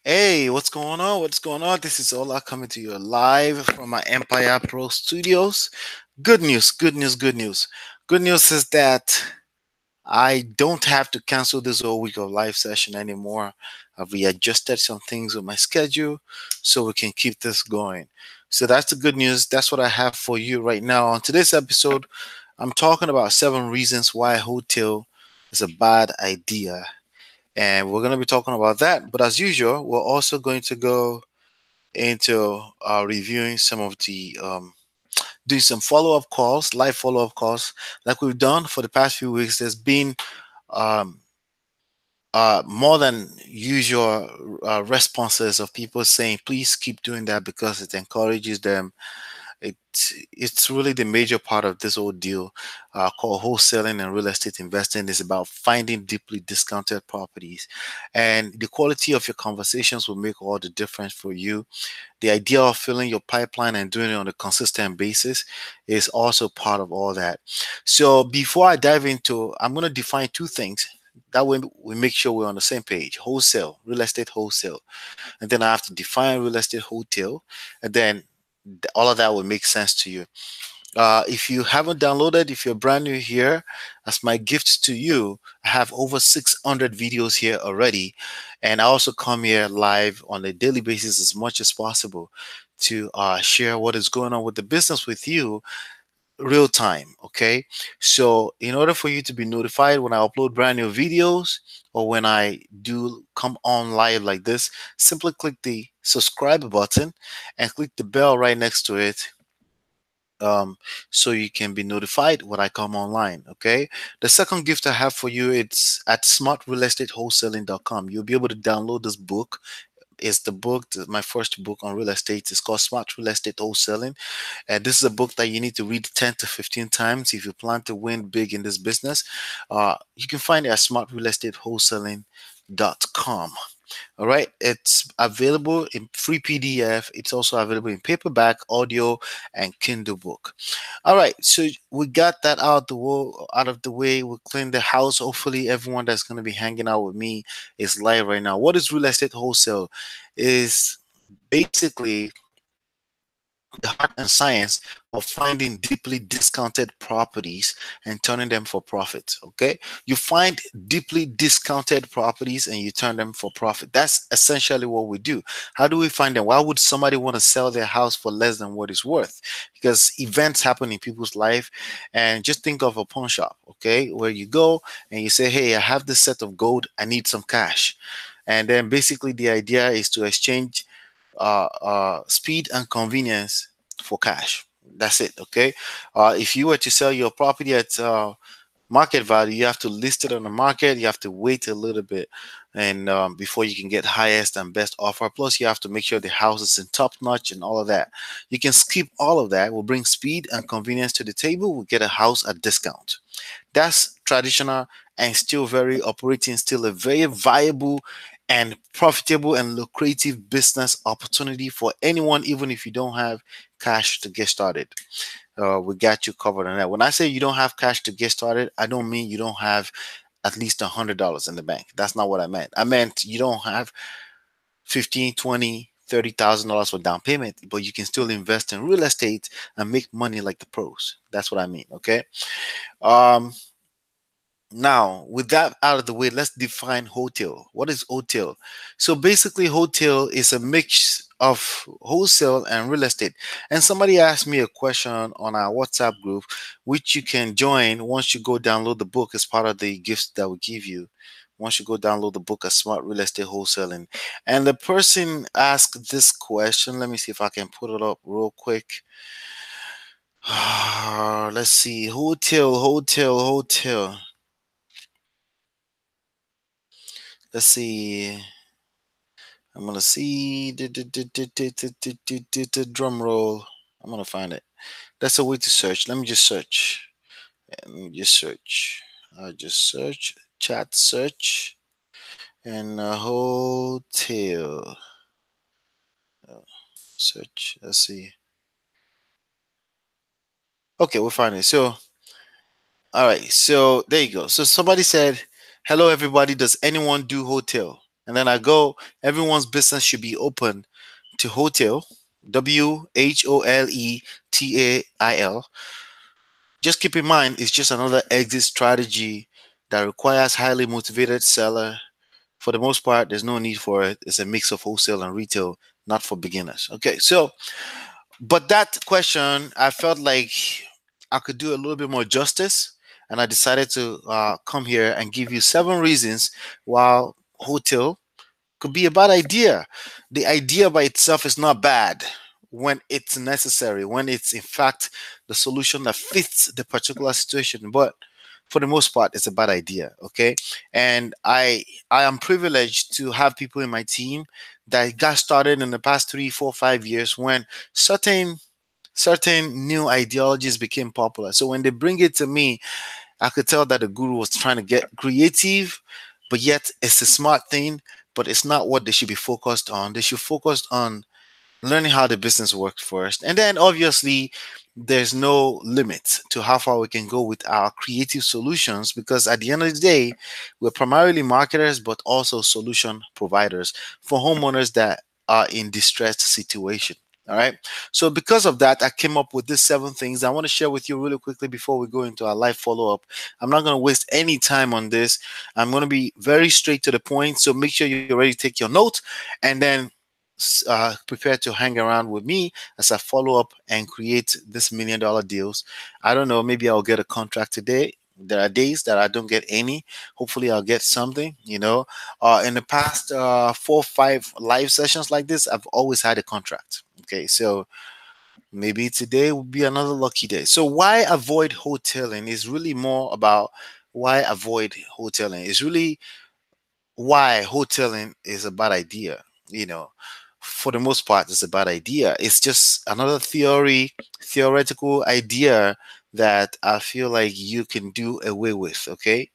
Hey, what's going on? What's going on? This is Ola coming to you live from my Empire Pro studios. Good news, good news, good news. Good news is that I don't have to cancel this whole week of live session anymore. I've readjusted some things with my schedule so we can keep this going. So that's the good news. That's what I have for you right now. On today's episode, I'm talking about 7 reasons why hotel is a bad idea, and we're going to be talking about that. But as usual, we're also going to go into reviewing some of the doing some follow-up calls, live follow-up calls like we've done for the past few weeks. There's been um, more than usual responses of people saying please keep doing that because it encourages them. It's really the major part of this whole deal called wholesaling and real estate investing is about finding deeply discounted properties, and the quality of your conversations will make all the difference for you. The idea of filling your pipeline and doing it on a consistent basis is also part of all that. So before I dive into, I'm going to define two things. That way we make sure we're on the same page. Wholesale, real estate wholesale. And then I have to define real estate hotel. And then all of that will make sense to you. If you haven't downloaded, if you're brand new here, as my gift to you, I have over 600 videos here already. And I also come here live on a daily basis as much as possible to share what is going on with the business with you real time. Okay. So, in order for you to be notified when I upload brand new videos or when I do come on live like this, simply click the subscribe button and click the bell right next to it, um, so you can be notified when I come online. Okay. The second gift I have for you, it's at smartrealestatewholesaling.com. You'll be able to download this book. It's the book, my first book on real estate. It's called Smart Real Estate Wholesaling. And this is a book that you need to read 10 to 15 times if you plan to win big in this business. You can find it at smartrealestatewholesaling.com. All right, it's available in free PDF. It's also available in paperback, audio, and Kindle book. All right, so we got that out of the way. We cleaned the house. Hopefully, everyone that's going to be hanging out with me is live right now. What is real estate wholesale? Is basically the heart and science of finding deeply discounted properties and turning them for profit. Okay, you find deeply discounted properties and you turn them for profit. That's essentially what we do. How do we find them? Why would somebody want to sell their house for less than what it's worth? Because events happen in people's life. And just think of a pawn shop, okay, where you go and you say, hey, I have this set of gold, I need some cash. And then basically the idea is to exchange speed and convenience for cash. That's it. Okay. If you were to sell your property at market value, you have to list it on the market. You have to wait a little bit, and before you can get highest and best offer. Plus, you have to make sure the house is in top notch and all of that. You can skip all of that. We'll bring speed and convenience to the table. We'll get a house at discount. That's traditional and still very operating, still a very viable and profitable and lucrative business opportunity for anyone, even if you don't have cash to get started. We got you covered on that. When I say you don't have cash to get started, I don't mean you don't have at least $100 in the bank. That's not what I meant. I meant you don't have 15, 20, $30,000 for down payment, but you can still invest in real estate and make money like the pros. That's what I mean. Okay. Um, Now, with that out of the way, let's define hotel. What is hotel? So basically, hotel is a mix of wholesale and real estate. And somebody asked me a question on our WhatsApp group, which you can join once you go download the book as part of the gifts that we give you. Once you go download the book of Smart Real Estate Wholesaling. And the person asked this question. Let me see if I can put it up real quick. Let's see. Hotel. Let's see. I'm gonna see the drum roll. I'm gonna find it. That's a way to search. Let me just search. Let me just search. I'll just search. Chat search. And hotel. Search. Let's see. Okay, we'll find it. So, all right. So there you go. So somebody said, "Hello, everybody. Does anyone do hotel?" And then I go, everyone's business should be open to wholetail, WHOLETAIL. Just keep in mind, it's just another exit strategy that requires highly motivated seller. For the most part, there's no need for it. It's a mix of wholesale and retail, not for beginners. Okay, so, but that question, I felt like I could do a little bit more justice, and I decided to come here and give you 7 reasons why wholesale could be a bad idea. The idea by itself is not bad when it's necessary, when it's in fact the solution that fits the particular situation. But for the most part, it's a bad idea. Okay. And I am privileged to have people in my team that got started in the past 3, 4, 5 years when certain new ideologies became popular. So when they bring it to me, I could tell that the guru was trying to get creative, but yet it's a smart thing, but it's not what they should be focused on. They should focus on learning how the business works first. And then obviously there's no limit to how far we can go with our creative solutions, because at the end of the day, we're primarily marketers, but also solution providers for homeowners that are in distressed situation. All right. So because of that, I came up with these 7 things I want to share with you really quickly before we go into our live follow-up. I'm not going to waste any time on this. I'm going to be very straight to the point. So make sure you're ready to take your note, and then prepare to hang around with me as I follow up and create this $1 million deals. I don't know, maybe I'll get a contract today. There are days that I don't get any. Hopefully, I'll get something. In the past 4 or 5 live sessions like this, I've always had a contract. Okay, so maybe today will be another lucky day. So, why avoid hoteling is really more about why avoid hoteling. It's really why hoteling is a bad idea. You know, for the most part, it's a bad idea. It's just another theoretical idea that I feel like you can do away with. Okay.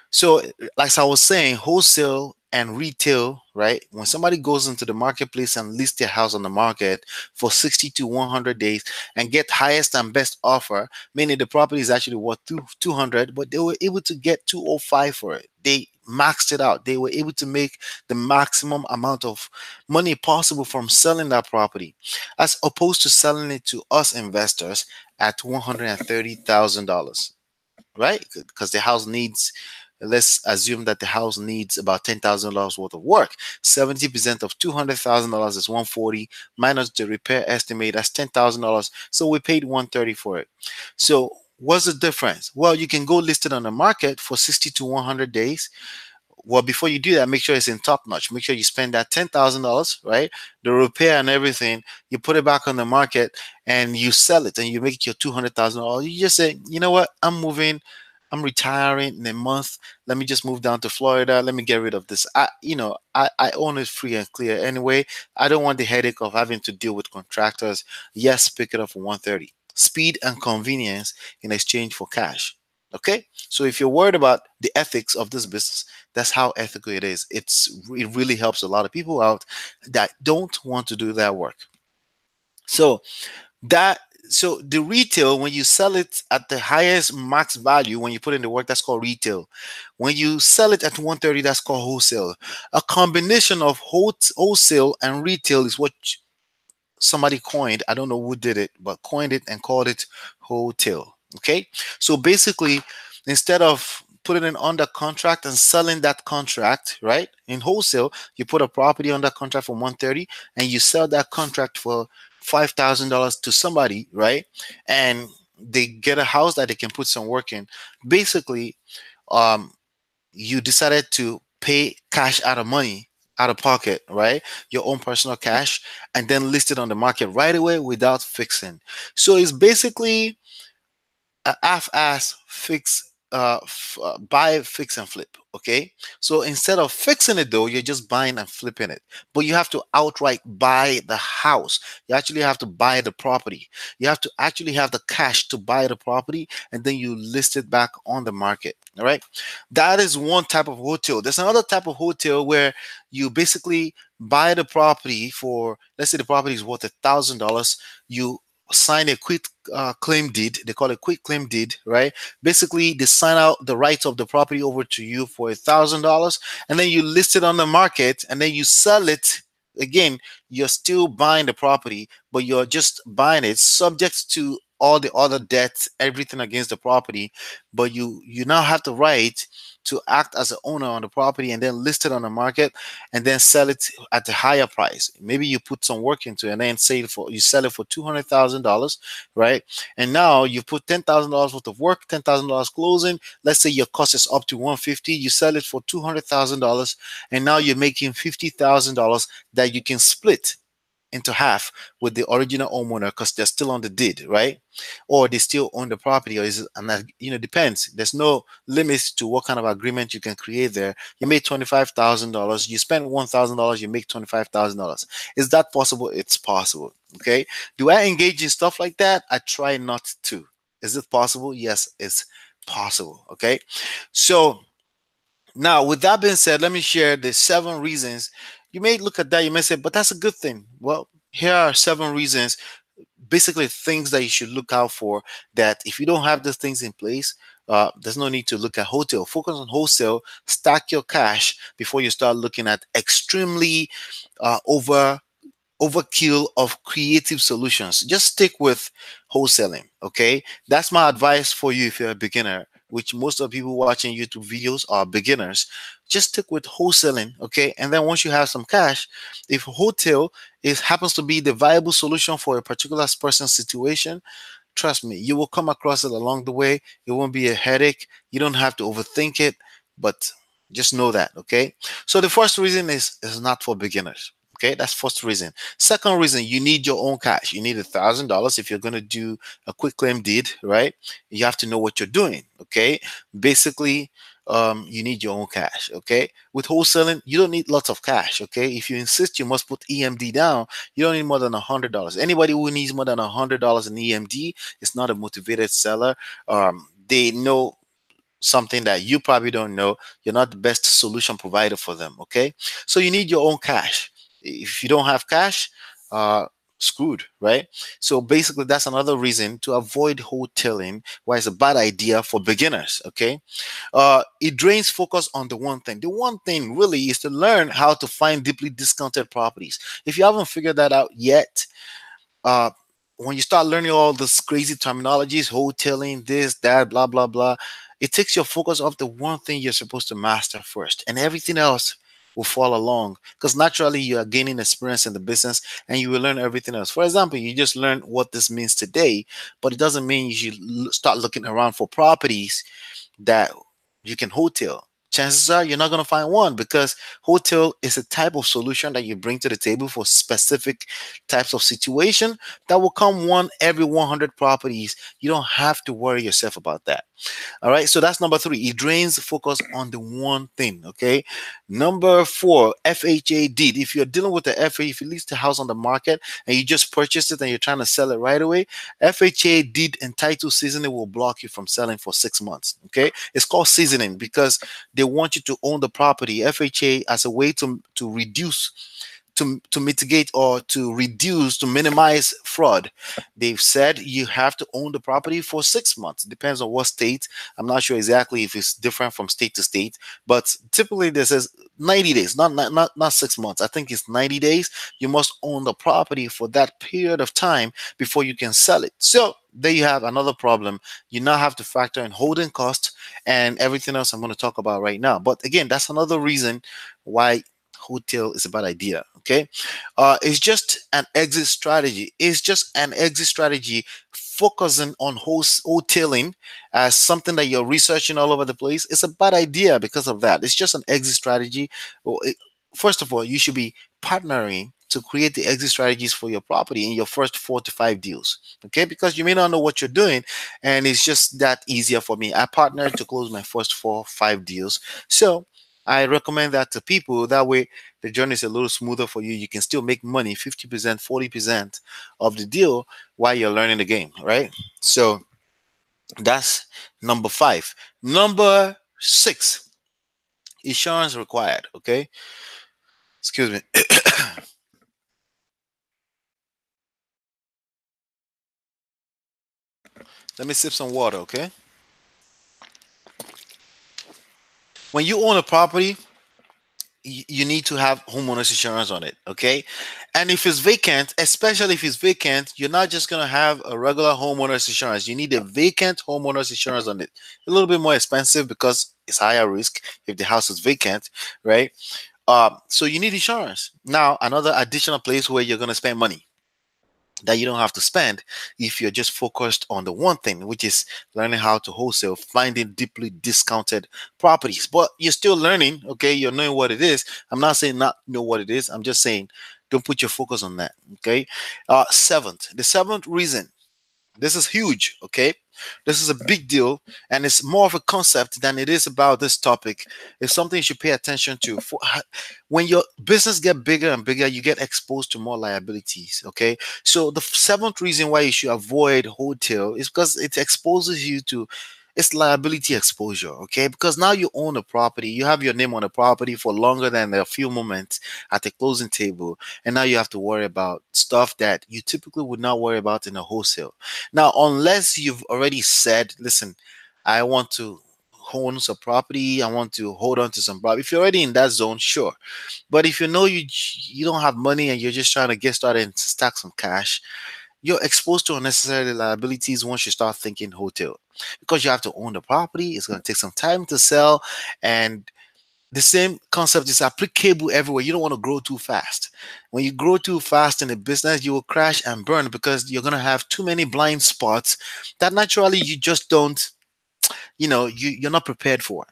So, like I was saying, wholesale and retail, right? When somebody goes into the marketplace and lists their house on the market for 60 to 100 days and get highest and best offer, meaning the property is actually worth 200, but they were able to get 205 for it. They maxed it out. They were able to make the maximum amount of money possible from selling that property, as opposed to selling it to us investors at $130,000, right? Because the house needs, let's assume that the house needs about $10,000 worth of work. 70% of $200,000 is 140 minus the repair estimate, that's $10,000. So we paid 130 for it. So what's the difference? Well, you can go list it on the market for 60 to 100 days. Well, before you do that, make sure it's in top notch. Make sure you spend that $10,000, right? The repair and everything. You put it back on the market and you sell it and you make your $200,000. You just say, you know what? I'm moving. I'm retiring in a month. Let me just move down to Florida. Let me get rid of this. I own it free and clear anyway. I don't want the headache of having to deal with contractors. Yes, pick it up for 130. Speed and convenience in exchange for cash. Okay, so if you're worried about the ethics of this business, that's how ethical it is. It really helps a lot of people out that don't want to do that work. So that so the retail, when you sell it at the highest max value, when you put in the work, that's called retail. When you sell it at 130, that's called wholesale. A combination of wholesale and retail is what somebody coined. I don't know who did it, but coined it and called it wholesale. Okay, so basically, instead of putting it under contract and selling that contract, right? In wholesale, you put a property under contract for 130 and you sell that contract for $5,000 to somebody, right? And they get a house that they can put some work in. Basically, um, you decided to pay cash out of pocket, right? Your own personal cash, and then list it on the market right away without fixing. So it's basically a half-ass buy, fix, and flip. Okay, so instead of fixing it though, you're just buying and flipping it, but you have to outright buy the house. You actually have to buy the property. You have to actually have the cash to buy the property, and then you list it back on the market. All right, that is one type of hotel. There's another type of hotel where you basically buy the property for, let's say the property is worth $1,000. You sign a quick claim deed. They call it quick claim deed, right? Basically, they sign out the rights of the property over to you for $1,000, and then you list it on the market, and then you sell it. Again, you're still buying the property, but you're just buying it subject to all the other debts, everything against the property. But you now have the right to act as an owner on the property and then list it on the market and then sell it at a higher price. Maybe you put some work into it and then you sell it for $200,000, right? And now you put $10,000 worth of work, $10,000 closing. Let's say your cost is up to 150. You sell it for $200,000, and now you're making $50,000 that you can split into half with the original homeowner because they're still on the deed, right? Or they still own the property, or is it, and that, depends. There's no limits to what kind of agreement you can create there. You made $25,000, you spend $1,000, you make $25,000. Is that possible? It's possible. Okay. Do I engage in stuff like that? I try not to. Is it possible? Yes, it's possible. Okay. So now, with that being said, let me share the 7 reasons. You may look at that, you may say, but that's a good thing. Well, here are 7 reasons, basically things that you should look out for. That if you don't have those things in place, there's no need to look at wholesale. Focus on wholesale, stack your cash before you start looking at extremely overkill of creative solutions. Just stick with wholesaling. Okay, that's my advice for you if you're a beginner, which most of the people watching YouTube videos are beginners. Just stick with wholesaling. Okay, and then once you have some cash, if wholesale is happens to be the viable solution for a particular person's situation, trust me, you will come across it along the way. It won't be a headache. You don't have to overthink it, but just know that. Okay, so the first reason is not for beginners. Okay, that's first reason. Second reason, you need your own cash. You need $1,000 if you're going to do a quick claim deed, right? You have to know what you're doing. Okay, basically, you need your own cash. Okay, with wholesaling, you don't need lots of cash. Okay, if you insist you must put EMD down, you don't need more than $100. Anybody who needs more than $100 in EMD is not a motivated seller. They know something that you probably don't know. You're not the best solution provider for them. Okay, so you need your own cash. If you don't have cash, uh screwed, right? So basically that's another reason to avoid wholesaling, why it's a bad idea for beginners. Okay, it drains focus on the one thing. The one thing really is to learn how to find deeply discounted properties. If you haven't figured that out yet, uh, when you start learning all this crazy terminologies, wholesaling, this, that, blah, blah, blah, it takes your focus off the one thing you're supposed to master first, and everything else will fall along because naturally you are gaining experience in the business and you will learn everything else. For example, you just learned what this means today, but it doesn't mean you should start looking around for properties that you can wholesale. Chances are you're not going to find one because wholesale is a type of solution that you bring to the table for specific types of situation that will come one every 100 properties. You don't have to worry yourself about that. All right, so that's number 3. It drains focus on the one thing. Okay, number 4, FHA deed. If you're dealing with the FHA, if you list the house on the market and you just purchased it and you're trying to sell it right away, FHA deed and title seasoning will block you from selling for 6 months. Okay, it's called seasoning because they want you to own the property. FHA as a way to reduce, to mitigate or to reduce, to minimize fraud. They've said you have to own the property for 6 months. Depends on what state. I'm not sure exactly if it's different from state to state, but typically this says 90 days, not 6 months. I think it's 90 days. You must own the property for that period of time before you can sell it. So there you have another problem. You now have to factor in holding costs and everything else I'm going to talk about right now. But again, that's another reason why hotel is a bad idea. Okay, it's just an exit strategy. It's just an exit strategy focusing on hoteling as something that you're researching all over the place. It's a bad idea because of that. It's just an exit strategy. Well, first of all, you should be partnering to create the exit strategies for your property in your first 4 to 5 deals. Okay, because you may not know what you're doing, and it's just that easier for me. I partnered to close my first 4 5 deals, so I recommend that to people. That way, the journey is a little smoother for you. You can still make money, 50%, 40% of the deal while you're learning the game, right? So that's number 5. Number 6, insurance required. Okay, excuse me. Let me sip some water, okay? When you own a property, you need to have homeowners insurance on it, okay? And if it's vacant, especially if it's vacant, you're not just going to have a regular homeowners insurance. You need a vacant homeowners insurance on it. A little bit more expensive because it's higher risk if the house is vacant, right? So you need insurance. Now, another additional place where you're going to spend money that you don't have to spend if you're just focused on the one thing, which is learning how to wholesale, finding deeply discounted properties. But you're still learning, okay? You're knowing what it is. I'm not saying not know what it is. I'm just saying don't put your focus on that, okay? The seventh reason, this is huge, okay? This is a big deal, and it's more of a concept than it is about this topic. It's something you should pay attention to. When your business get bigger and bigger, you get exposed to more liabilities, okay? So the seventh reason why you should avoid hotel is because it exposes you to it's liability exposure, okay? Because now you own a property, you have your name on a property for longer than a few moments at the closing table, and now you have to worry about stuff that you typically would not worry about in a wholesale. Now, unless you've already said, listen, I want to own some property, I want to hold on to some property. If you're already in that zone, sure. But if you know you don't have money and you're just trying to get started and stack some cash, you're exposed to unnecessary liabilities once you start thinking hotel. Because you have to own the property, it's going to take some time to sell, and the same concept is applicable everywhere. You don't want to grow too fast. When you grow too fast in a business, you will crash and burn because you're going to have too many blind spots that naturally you just don't, you're not prepared for.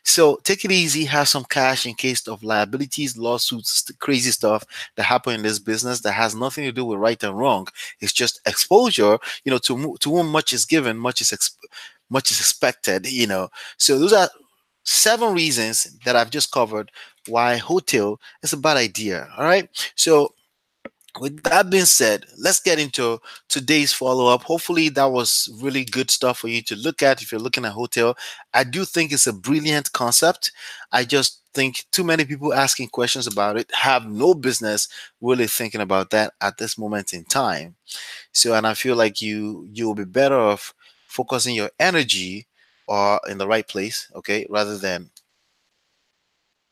So take it easy, have some cash in case of liabilities, lawsuits, crazy stuff that happen in this business that has nothing to do with right and wrong. It's just exposure. To whom much is given, much is expected. So those are seven reasons that I've just covered why hotel is a bad idea. All right. So with that being said, let's get into today's follow up. Hopefully, that was really good stuff for you to look at if you're looking at hotel. I do think it's a brilliant concept. I just think too many people asking questions about it have no business really thinking about that at this moment in time. So, and I feel like you'll be better off focusing your energy or in the right place, okay, rather than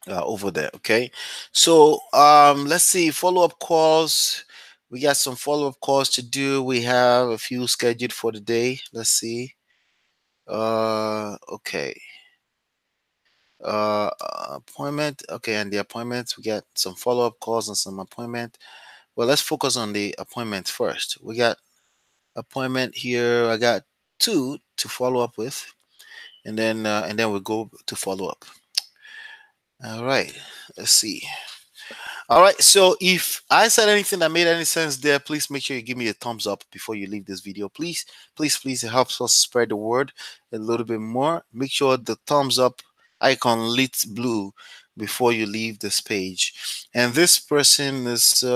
over there. Okay. So let's see, follow-up calls. We got some follow-up calls to do. We have a few scheduled for the day. Let's see. Okay. Appointment. Okay, and the appointments, we got some follow-up calls and some appointment. Well, let's focus on the appointment first. We got appointment here. I got two to follow up with, and then we'll go to follow up. All right. Let's see. All right. So if I said anything that made any sense there, please make sure you give me a thumbs up before you leave this video. Please, please, please. It helps us spread the word a little bit more. Make sure the thumbs up icon lit blue before you leave this page. And this person is in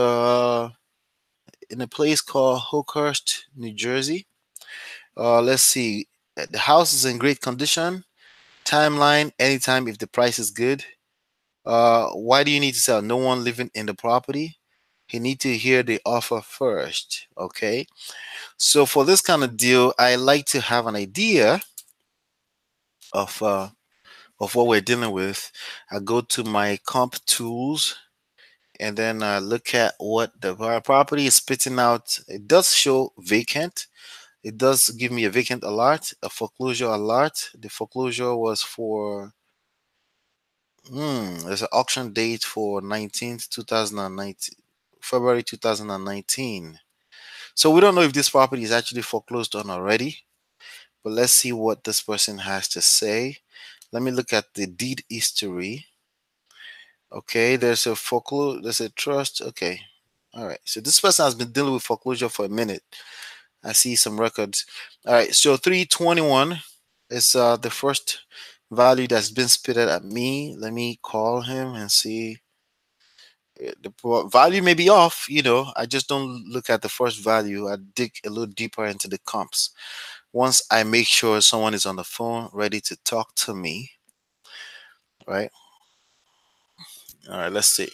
a place called Hookhurst, New Jersey. Let's see. The house is in great condition. Timeline anytime if the price is good. Why do you need to sell? No one living in the property. You need to hear the offer first. Okay. So for this kind of deal, I like to have an idea of uh, of what we're dealing with. I go to my comp tools and then look at what the property is spitting out. It does show vacant. It does give me a vacant alert, a foreclosure alert. The foreclosure was for there's an auction date for 19th 2019, February 2019. So we don't know if this property is actually foreclosed on already, but let's see what this person has to say. Let me look at the deed history. Okay, there's a foreclosure, there's a trust. Okay, all right. So this person has been dealing with foreclosure for a minute. I see some records. All right, so 321 is the first value that's been spitted at me. Let me call him and see. The value may be off. I just don't look at the first value. I dig a little deeper into the comps. Once I make sure someone is on the phone ready to talk to me, right? All right, let's see.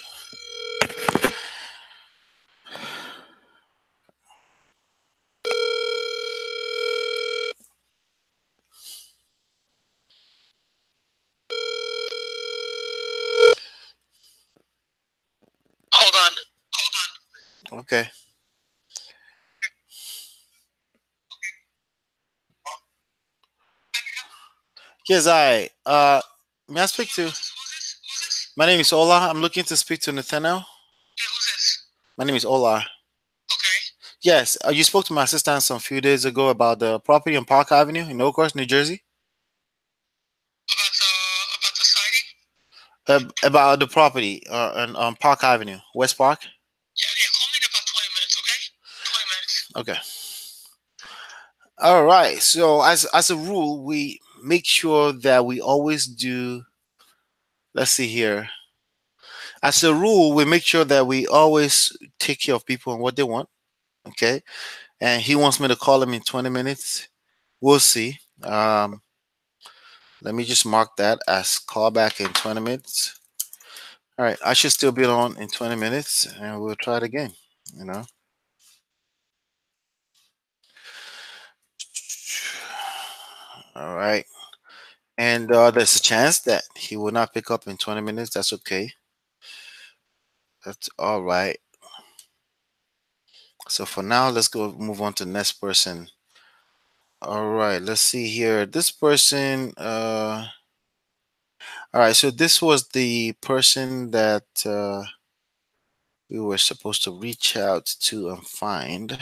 Okay. Yes, I. May I speak to? My name is Ola. I'm looking to speak to Nathaniel. My name is Ola. Yes, you spoke to my assistant some few days ago about the property on Park Avenue in Oakhurst, New Jersey. About the property on Park Avenue, West Park. Okay. All right. So as a rule, we make sure that we always do. Let's see here. As a rule, we make sure that we always take care of people and what they want. Okay. And he wants me to call him in 20 minutes. We'll see. Let me just mark that as callback in 20 minutes. All right. I should still be on in 20 minutes and we'll try it again. You know. All right. And there's a chance that he will not pick up in 20 minutes. That's okay. That's all right. So for now, let's go move on to the next person. All right, let's see here. This person, all right, so this was the person that we were supposed to reach out to and find.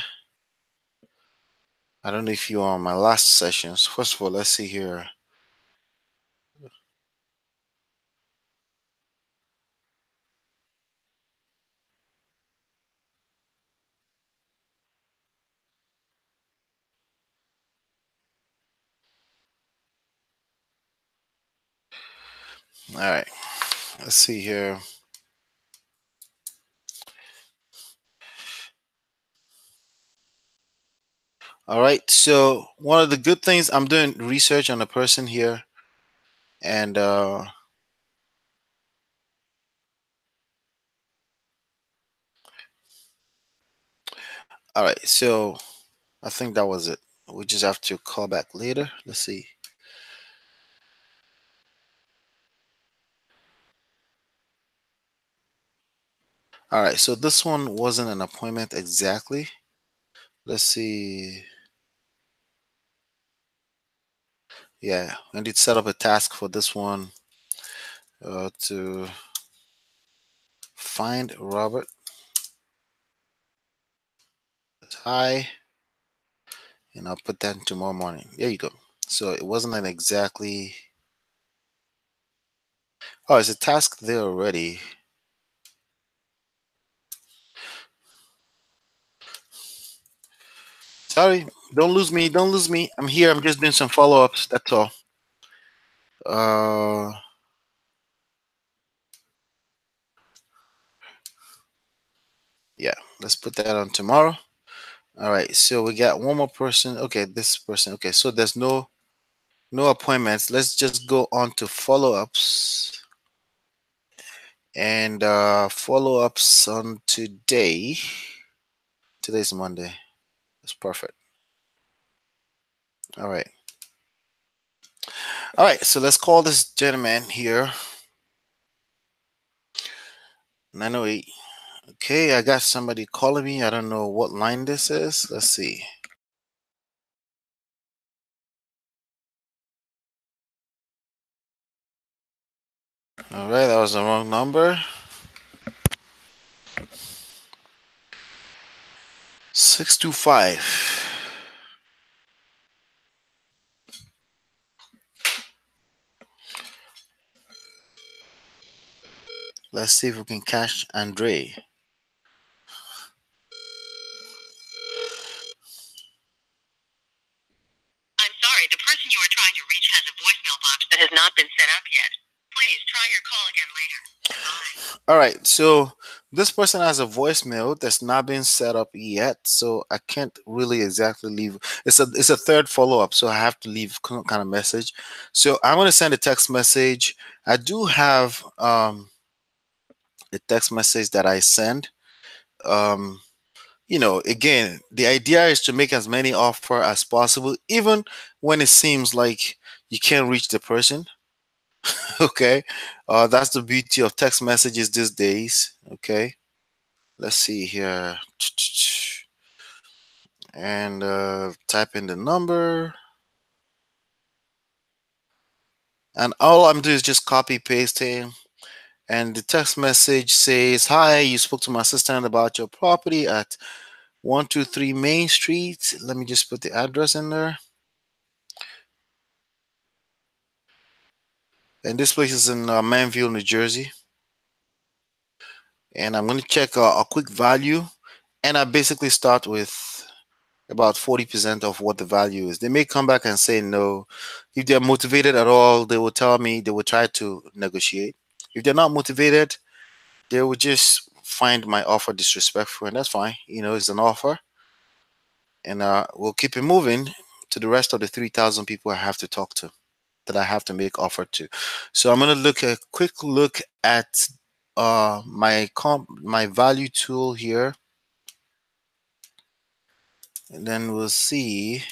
I don't know if you are on my last sessions. First of all, let's see here. All right, let's see here. All right, so one of the good things, I'm doing research on a person here, and all right, so I think that was it. We just have to call back later. Let's see. All right, so this one wasn't an appointment exactly. Let's see. Yeah, I need to set up a task for this one to find Robert. Hi, and I'll put that in tomorrow morning. There you go. So it wasn't an exactly. Oh, it's a task there already. Sorry, don't lose me. Don't lose me. I'm here. I'm just doing some follow ups. That's all. Uh, yeah, let's put that on tomorrow. All right, so we got one more person. Okay, this person. Okay, so there's no appointments. Let's just go on to follow-ups. And follow-ups on today. Today's Monday. That's perfect. All right. All right, so let's call this gentleman here. 908. Okay, I got somebody calling me. I don't know what line this is. Let's see. All right, that was the wrong number. 625. Let's see if we can catch Andre. I'm sorry, the person you are trying to reach has a voicemail box that has not been set up yet. Please try your call again later. Bye. All right, so this person has a voicemail that's not been set up yet, so I can't really exactly leave. It's a third follow up, so I have to leave kind of message. So I'm gonna send a text message. I do have a text message that I send. Um, again, the idea is to make as many offer as possible, even when it seems like you can't reach the person. Okay, that's the beauty of text messages these days. Okay. Let's see here. And type in the number. And all I'm doing is just copy pasting. And the text message says, "Hi, you spoke to my assistant about your property at 123 Main Street." Let me just put the address in there. And this place is in Manville, New Jersey. And I'm going to check a quick value. And I basically start with about 40% of what the value is. They may come back and say no. If they're motivated at all, they will tell me, they will try to negotiate. If they're not motivated, they will just find my offer disrespectful, and that's fine. It's an offer, and we'll keep it moving to the rest of the 3,000 people I have to talk to, that I have to make offer to. So I'm gonna look a quick look at my value tool here, and then we'll see.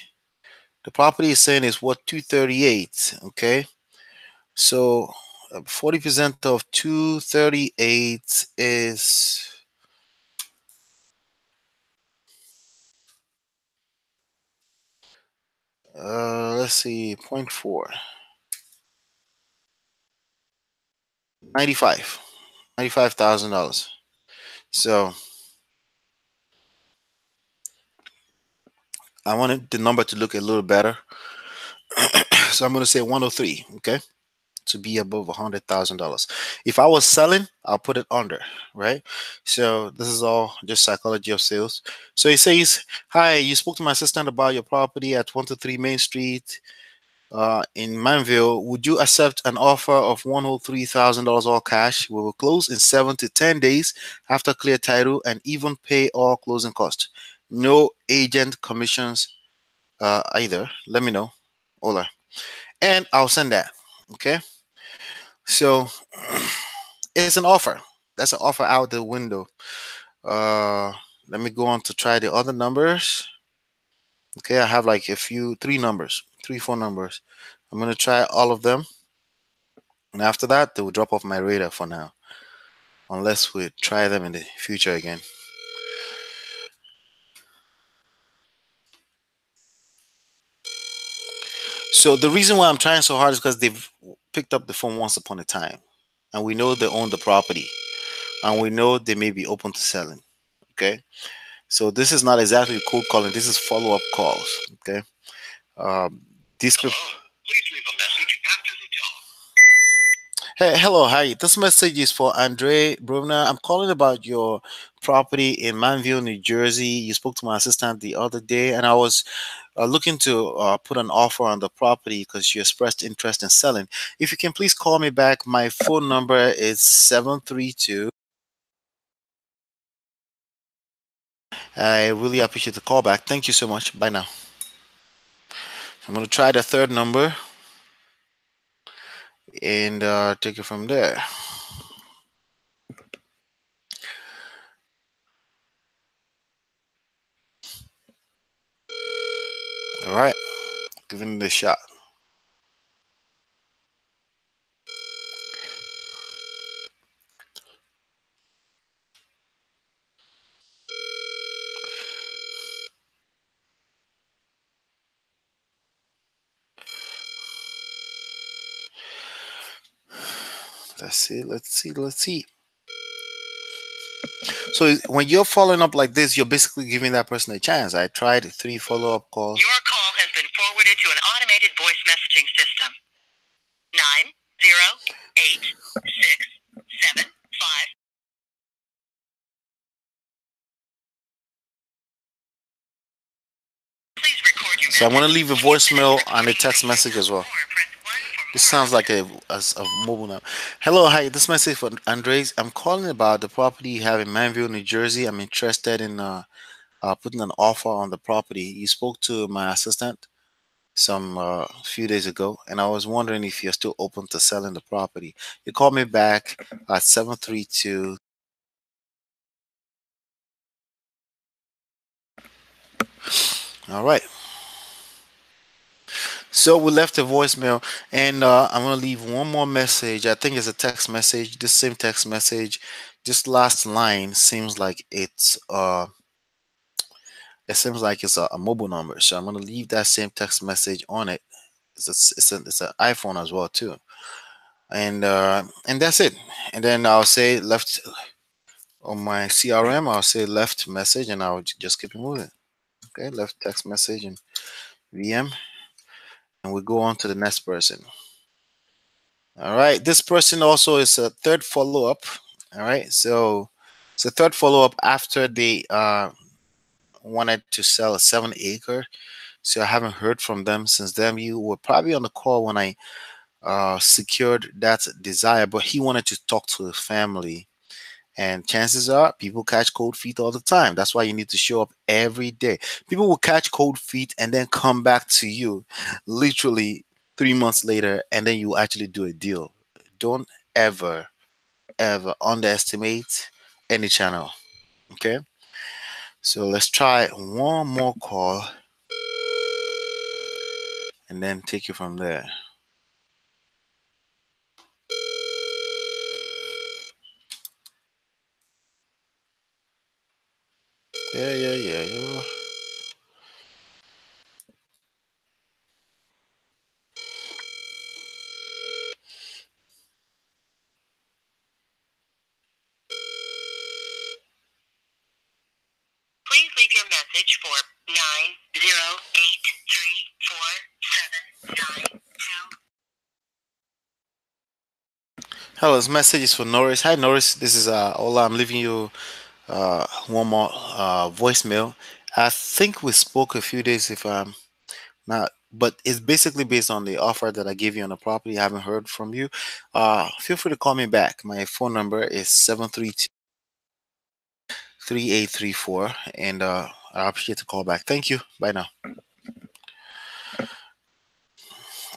The property is saying is what, 238. Okay, so 40% of 238 is let's see, zero point 0.4. 95. $95,000. So I wanted the number to look a little better. So I'm going to say 103, okay, to be above $100,000. If I was selling, I'll put it under, right? So this is all just psychology of sales. So he says, "Hi, you spoke to my assistant about your property at 123 Main Street in Manville. Would you accept an offer of $103,000 all cash? We will close in 7 to 10 days after clear title and even pay all closing costs. No agent commissions either. Let me know. Hola." And I'll send that. Okay. So it's an offer. That's an offer out the window. Uh, Let me go on to try the other numbers. Okay, I have like three numbers, three, four numbers. I'm gonna try all of them, and after that, they will drop off my radar for now, unless we try them in the future again. So the reason why I'm trying so hard is because they've picked up the phone once upon a time, and we know they own the property, and we know they may be open to selling. Okay, so this is not exactly cold calling. This is follow-up calls. Okay, these people. Please leave a message after the tone. Hey, hello, hi. This message is for Andre Bruvner. I'm calling about your property in Manville, New Jersey. You spoke to my assistant the other day, and I was looking to put an offer on the property because you expressed interest in selling. If you can please call me back, my phone number is 732. I really appreciate the call back. Thank you so much. Bye now. I'm going to try the third number and take it from there. All right, giving it a shot. Let's see, let's see, let's see. So when you're following up like this, you're basically giving that person a chance. I tried 3 follow-up calls. Your call has been forwarded to an automated voice messaging system. 908-675. Please record your So I'm going to message. leave a When you finish voicemail and a recording, text you may message as hang up well. or press 1 for This more sounds like options. a mobile number. Hello, hi. This message for Andres. I'm calling about the property you have in Manville, New Jersey. I'm interested in putting an offer on the property. You spoke to my assistant some few days ago, and I was wondering if you're still open to selling the property. You called me back at 732. All right. So we left a voicemail, and I'm gonna leave one more message. I think it's a text message. This same text message This last line seems like it's a mobile number, so I'm gonna leave that same text message on it. It's an iPhone as well too, and that's it. And then I'll say left on my CRM. I'll say left message, and I'll just keep it moving. Okay, left text message and VM, and we go on to the next person. All right, this person also is a third follow up. All right, so it's a third follow up after they wanted to sell a 7 acre. So I haven't heard from them since then. You were probably on the call when I secured that desire, but he wanted to talk to his family. And chances are people catch cold feet all the time. That's why you need to show up every day. People will catch cold feet and then come back to you literally 3 months later, and then you actually do a deal. Don't ever, ever underestimate any channel. Okay. So let's try one more call and then take it from there. Yeah, yeah, yeah, yeah. Please leave your message for 908347992. Hello, this message is for Norris. Hi, Norris. This is Ola. I'm leaving you one more voicemail. I think we spoke a few days, if I'm not, but it's basically based on the offer that I gave you on the property. I haven't heard from you. Feel free to call me back. My phone number is 732-3834, and I appreciate the call back. Thank you. Bye now.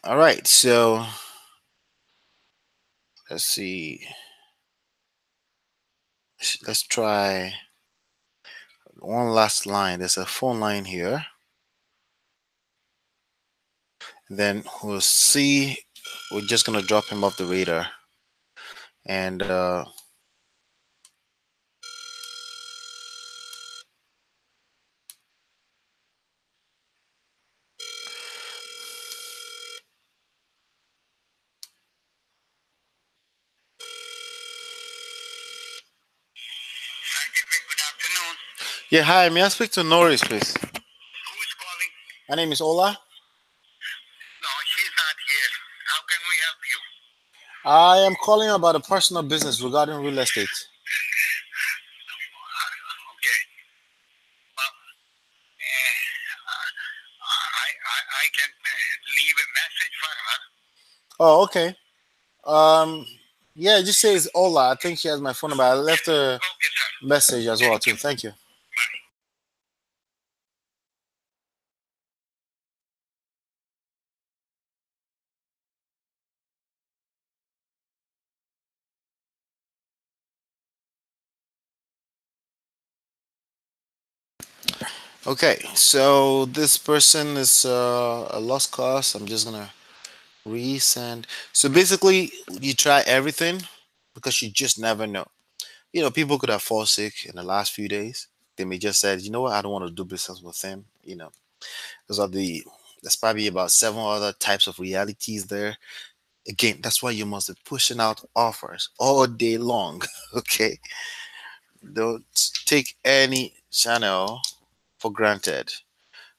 All right, so let's see. Let's try one last line. There's a phone line here. Then we'll see. We're just gonna drop him off the radar, and Good afternoon. yeah. Hi, may I speak to Norris, please? Who is calling? My name is Ola. No, she's not here. How can we help you? I am calling about a personal business regarding real estate. Okay. Well, I can leave a message for her. Oh, okay. Um, yeah, just say it's Ola. I think she has my phone number. I left a Okay, sir. message as well too. Thank you. Bye. Okay, so this person is a lost cause. I'm just gonna resend. So basically, you try everything because you just never know. You know, people could have fallen sick in the last few days. They may just said, you know what, I don't want to do business with him. You know, those are there's probably about seven other types of realities there. Again, that's why you must be pushing out offers all day long. Okay, don't take any channel for granted.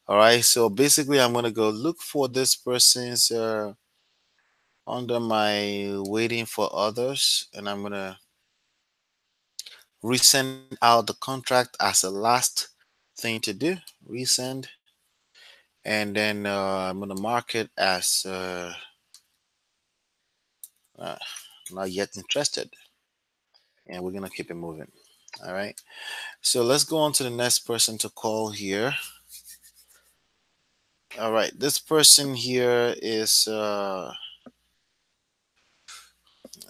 All right, so basically, I'm gonna go look for this person's under my waiting for others, and I'm gonna resend out the contract as a last thing to do. Resend, and then I'm gonna mark it as uh, not yet interested, and we're gonna keep it moving. All right. So let's go on to the next person to call here. All right. This person here is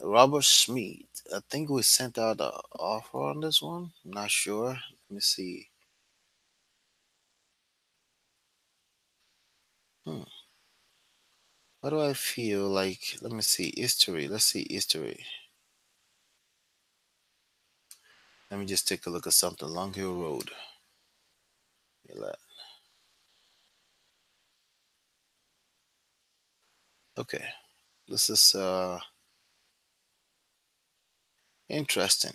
Robert Schmidt. I think we sent out an offer on this one. I'm not sure. Let me see. Hmm. What do I feel like? Let me see. History. Let's see history. Let me just take a look at something. Long Hill Road. Okay, this is interesting.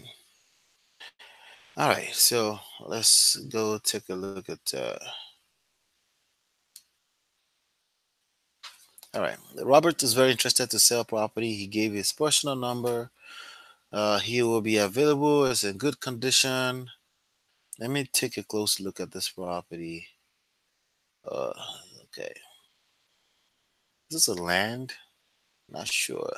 All right, so let's go take a look at. All right, Robert is very interested to sell property. He gave his personal number. He will be available. It's in good condition. Let me take a close look at this property. Uh, okay, is this a land? Not sure.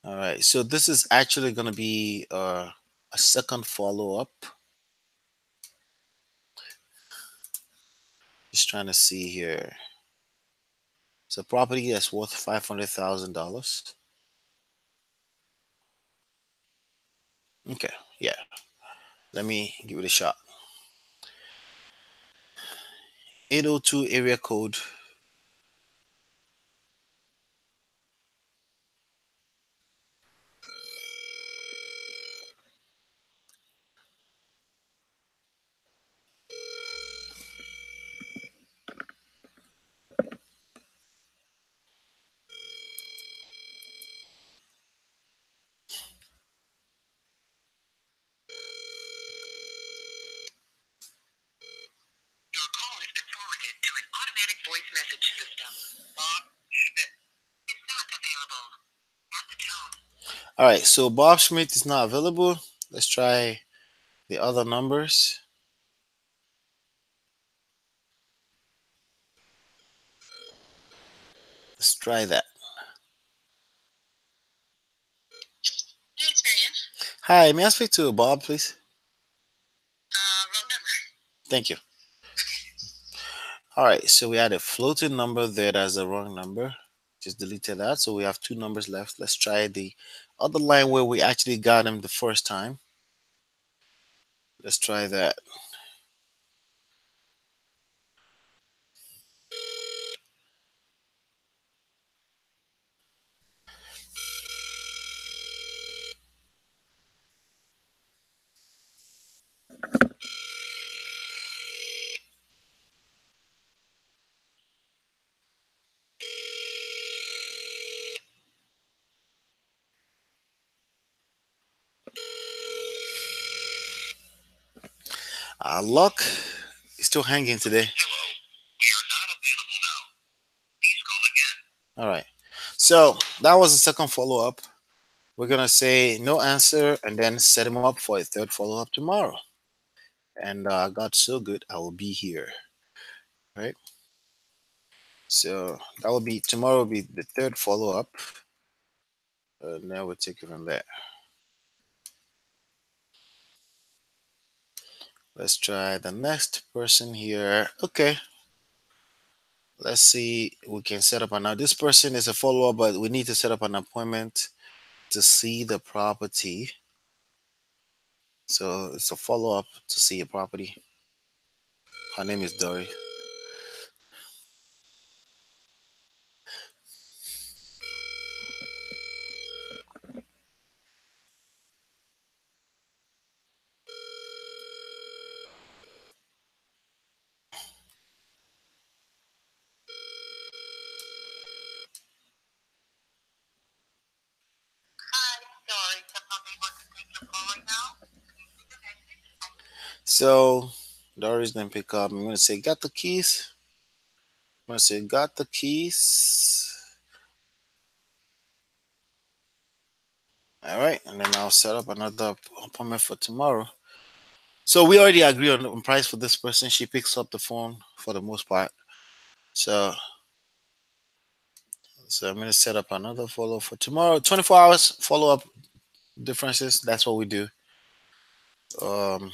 All right, so this is actually going to be a second follow up. Just trying to see here. It's a property that's worth $500,000. Okay, yeah. Let me give it a shot. 802 area code. Your call has been forwarded to an automatic voice message system. Bob Schmidt is not available. At the tone. All right, so Bob Schmidt is not available. Let's try the other numbers. Let's try that. Hey, it's Marianne. Hi, may I speak to Bob, please? Wrong number. Thank you. All right, so we had a floating number there that's the wrong number. Just deleted that. So we have two numbers left. Let's try the other line where we actually got him the first time. Let's try that. Luck is still hanging today. Hello. We are not available now. Please call again. All right. So that was the second follow up. We're going to say no answer and then set him up for a third follow up tomorrow. And God so good, I will be here. Right. So that will be tomorrow, will be the third follow up. Now we'll take it from there. Let's try the next person here. Okay. Let's see. We can set up now. This person is a follow up, but we need to set up an appointment to see the property. So it's a follow up to see a property. Her name is Dory. Hi, sorry, I'm not able to take your call right now. So Dory's gonna pick up. I'm gonna say, got the keys. I'm gonna say, got the keys. All right, and then I'll set up another appointment for tomorrow. So we already agree on price for this person. She picks up the phone for the most part. So I'm gonna set up another follow for tomorrow. 24 hours follow up differences. That's what we do. Um,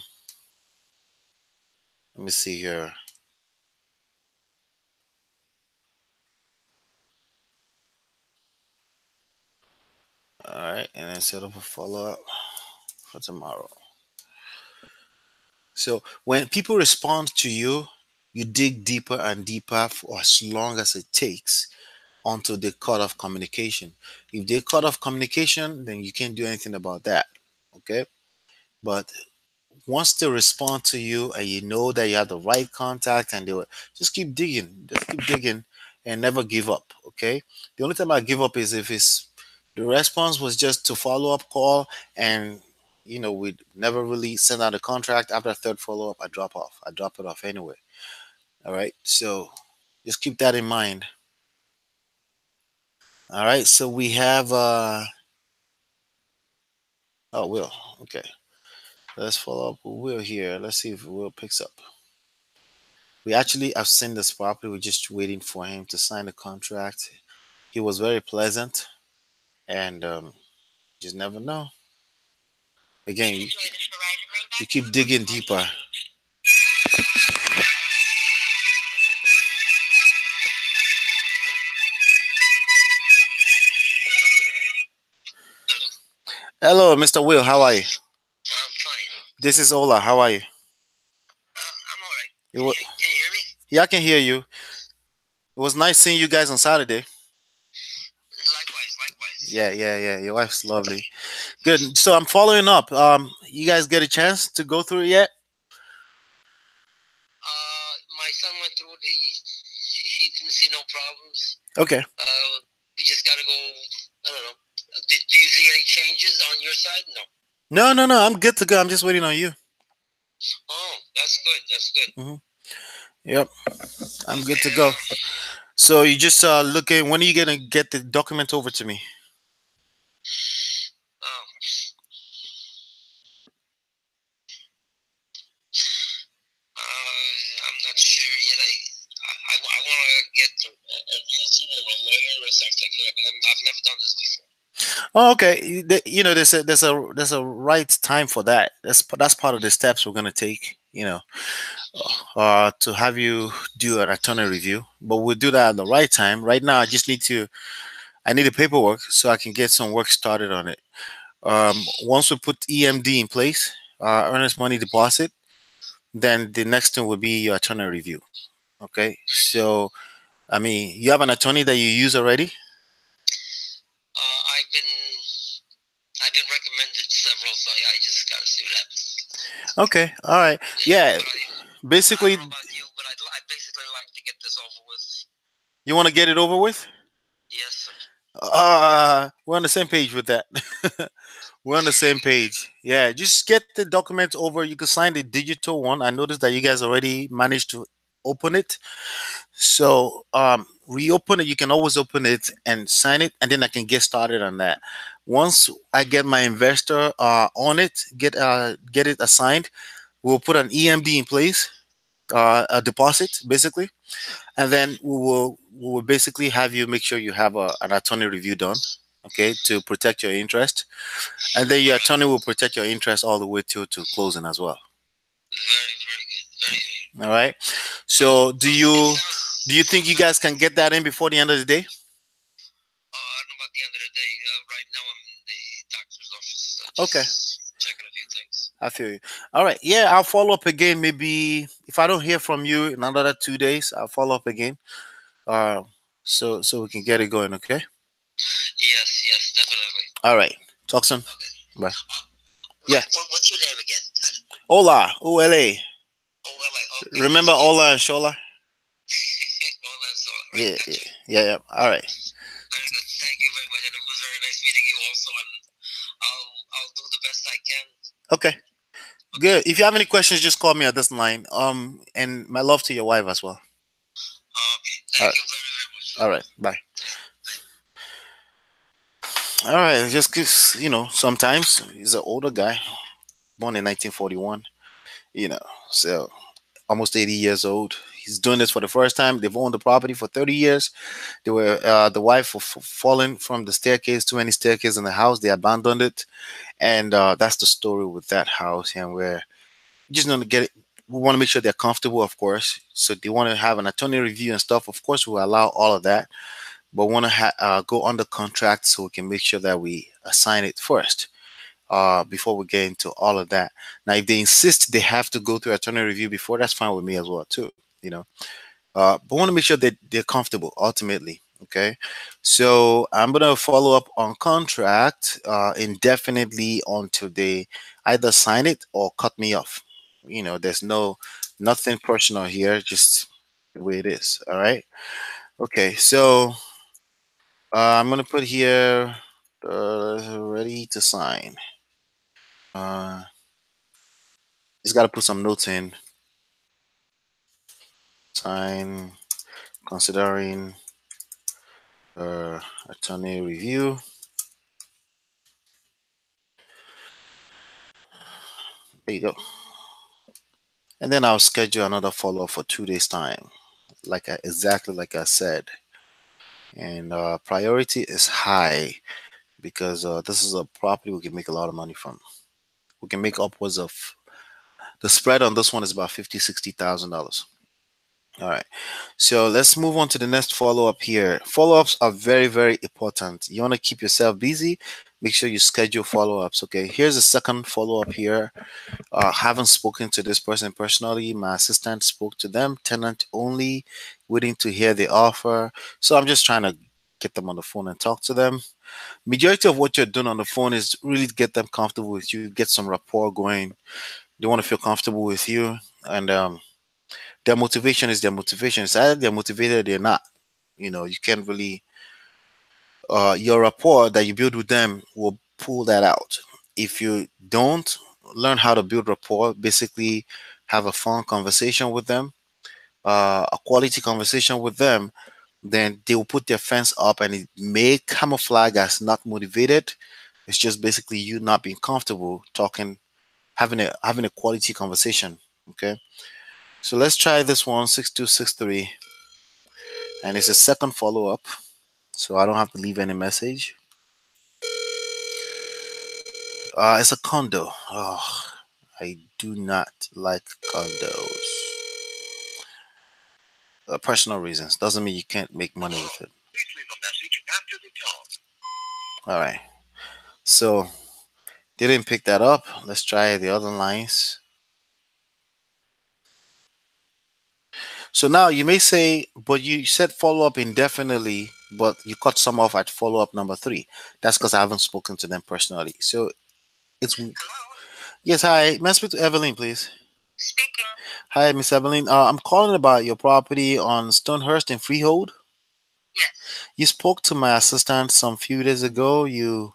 let me see here. All right, and then set up a follow up for tomorrow. So when people respond to you, you dig deeper and deeper for as long as it takes until they cut off communication. If they cut off communication, then you can't do anything about that. Okay. But once they respond to you and you know that you have the right contact and they will just keep digging, and never give up. Okay. The only time I give up is if it's the response was just to follow up call and we never really send out a contract. After a third follow up, I drop off. I drop it off anyway. All right. So just keep that in mind. All right. So we have oh Will. Okay. Let's follow up with Will here. Let's see if Will picks up. We actually have seen this property. We're just waiting for him to sign the contract. He was very pleasant, and just never know. Again, you keep digging deeper. Hello, Mr. Will. How are you? I'm fine. This is Ola. How are you? I'm all right. You wa- Can you hear me? yeah, I can hear you. It was nice seeing you guys on Saturday. Likewise, likewise. Yeah. Your wife's lovely. Good. So I'm following up. You guys get a chance to go through it yet? My son went through the. He didn't see no problems. Okay. We just gotta go. I don't know. Do you see any changes on your side? No. No. I'm good to go. I'm just waiting on you. Oh, that's good. That's good. Yep. I'm good to go. So you just looking. When are you gonna get the document over to me? Oh. I'm not sure yet. I want to get a realtor or a lawyer or something. I've never done this before. Oh, okay. There's a right time for that. That's part of the steps we're gonna take. To have you do an attorney review, but we'll do that at the right time. Right now, I need the paperwork so I can get some work started on it. Once we put EMD in place, earnest money deposit, then the next thing will be your attorney review. Okay. So, I mean, you have an attorney that you use already? I've been recommended several, so I just gotta see what happens. Okay. All right. Yeah. Basically, I don't know about you, but I basically like to get this over with. you want to get it over with? Yes, sir. We're on the same page with that. We're on the same page. Yeah, just get the documents over. You can sign the digital one. I noticed that you guys already managed to open it. So reopen it. You can always open it and sign it, and then I can get started on that. Once I get my investor on it, get it assigned, we'll put an EMD in place, a deposit basically, and then we will basically have you make sure you have an attorney review done, okay, to protect your interest, and then your attorney will protect your interest all the way to closing as well. Very, very good. Very good. All right. So do you think you guys can get that in before the end of the day? I don't know about the end of the day. Right now I'm in the doctor's office. Okay. Checking a few things. I feel you. All right. Yeah, I'll follow up again. Maybe if I don't hear from you in another 2 days, I'll follow up again. Uh, so we can get it going. Okay. Yes, definitely. All right. Talk soon. Okay. Bye. Yeah. What's your name again? Hola. OLA. Oh, well, okay. Remember Ola and Shola? Oh, that's all right. Yeah. Gotcha. Yeah. All right. Very good. Thank you very much, and it was very nice meeting you. Also, and I'll do the best I can. Okay. Good. If you have any questions, just call me at this line. And my love to your wife as well. Okay. All Thank right. you very, very much. All right. Bye. All right. Just because, sometimes he's an older guy, born in 1941, so almost 80 years old. He's doing this for the first time. They've owned the property for 30 years. They were the wife was fallen from the staircase, too many staircases in the house. They abandoned it, and that's the story with that house. And we're just going to get it. We want to make sure they're comfortable, of course. So they want to have an attorney review and stuff. Of course, we'll allow all of that, but want to go under contract so we can make sure that we assign it first. Before we get into all of that. Now, if they insist they have to go through attorney review before, that's fine with me as well too. But want to make sure that they're comfortable ultimately. Okay, so I'm gonna follow up on contract indefinitely until they either sign it or cut me off. There's nothing personal here, just the way it is. All right. Okay, so I'm gonna put here ready to sign. Uh, just gotta put some notes in. Sign considering attorney review. There you go. And then I'll schedule another follow up for 2 days time, exactly like I said. And priority is high because this is a property we can make a lot of money from. We can make upwards of the spread on this one is about 50, $60,000. All right. So let's move on to the next follow up here. Follow ups are very, very important. You want to keep yourself busy. Make sure you schedule follow ups. Okay. Here's a second follow up here. Haven't spoken to this person personally. My assistant spoke to them. Tenant only, waiting to hear the offer. So I'm just trying to get them on the phone and talk to them. Majority of what you're doing on the phone is really get them comfortable with you, get some rapport going. They want to feel comfortable with you, and their motivation is their motivation. It's either they're motivated or they're not. You can't really your rapport that you build with them will pull that out. If you don't learn how to build rapport, basically have a fun conversation with them, a quality conversation with them, then they will put their fence up and it may camouflage as not motivated. It's just basically you not being comfortable talking, having a quality conversation. Okay. So let's try this one, 6263. And it's a second follow up. So I don't have to leave any message. It's a condo. Oh, I do not like condos. Personal reasons doesn't mean you can't make money with it. Please leave a message after the tone. All right. So they didn't pick that up. Let's try the other lines. So now you may say, but you said follow up indefinitely, but you cut some off at follow up number 3. That's because I haven't spoken to them personally. So it's Hello? yes. Hi, may I speak to Evelyn, please? Speaking. Hi, Miss Evelyn. I'm calling about your property on Stonehurst and Freehold. Yes. You spoke to my assistant some few days ago. You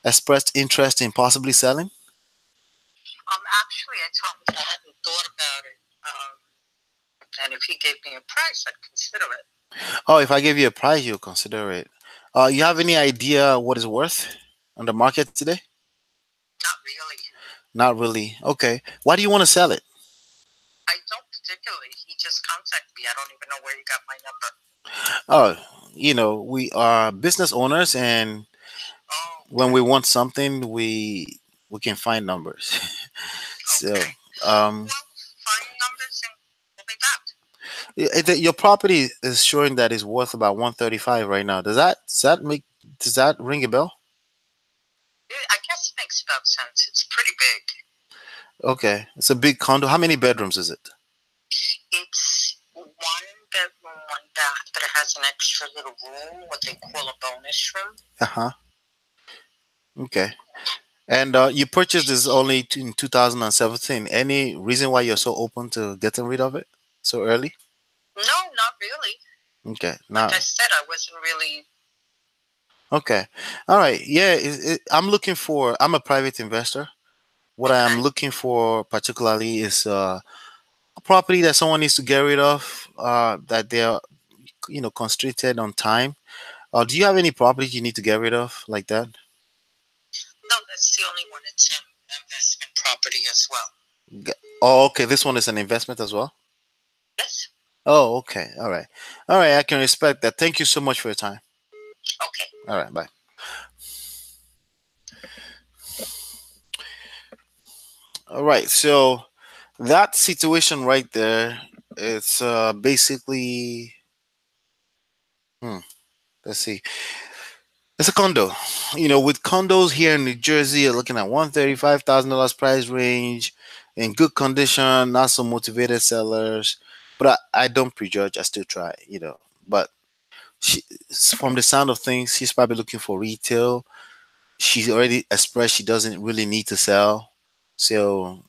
expressed interest in possibly selling. Actually, I told him I hadn't thought about it. And if he gave me a price, I'd consider it. Oh, if I give you a price, you'll consider it. You have any idea what it's worth on the market today? Not really. Not really. Okay. Why do you want to sell it? I don't particularly. He just contacted me. I don't even know where he got my number. Oh, we are business owners, and Oh, when we want something, we can find numbers. So, okay. um, Well, find numbers and we'll be back. your property is showing that it's worth about 135 right now. Does that ring a bell? I guess it makes about sense. It's pretty big. Okay, it's a big condo. How many bedrooms is it? It's one bedroom, one bath, but it has an extra little room, what they call a bonus room. Uh-huh. Okay. And you purchased this only in 2017. Any reason why you're so open to getting rid of it so early? No, not really. Okay. Like Now, I said, I wasn't really. okay. All right. Yeah, I'm a private investor. What I am Okay. looking for particularly is a property that someone needs to get rid of, that they're, constricted on time. Do you have any properties you need to get rid of like that? No, that's the only one. It's an investment property as well. Oh, okay. This one is an investment as well. Yes. Oh, okay. All right. All right. I can respect that. Thank you so much for your time. Okay. All right. Bye. All right. So that situation right there, it's basically, hmm, let's see. It's a condo. With condos here in New Jersey, you're looking at $135,000 price range, in good condition, not so motivated sellers. But I don't prejudge. I still try. But She, from the sound of things, she's probably looking for retail. She's already expressed she doesn't really need to sell. So,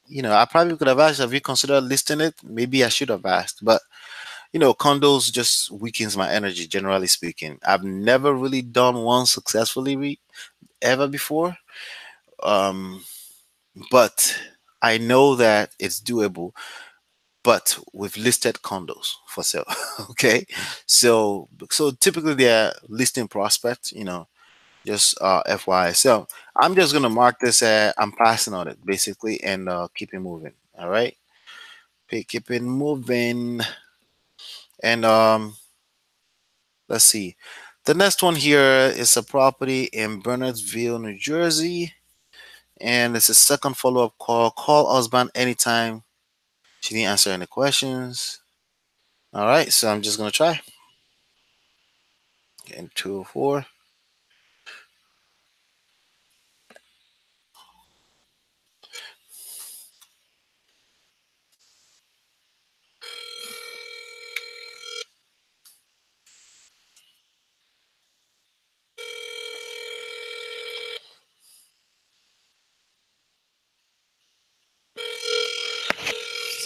I probably could have asked, have you considered listing it? Maybe I should have asked. But, condos just weakens my energy, generally speaking. I've never really done one successfully ever before. Um, but I know that it's doable, but with listed condos for sale. Okay. So typically they're listing prospects, just FYI. So I'm just gonna mark this I'm passing on it basically and keep it moving. All right. Keep it moving. And let's see. The next one here is a property in Bernardsville, New Jersey. And it's a second follow-up call. Call husband anytime. She didn't answer any questions. All right, so I'm just gonna try. Getting 204.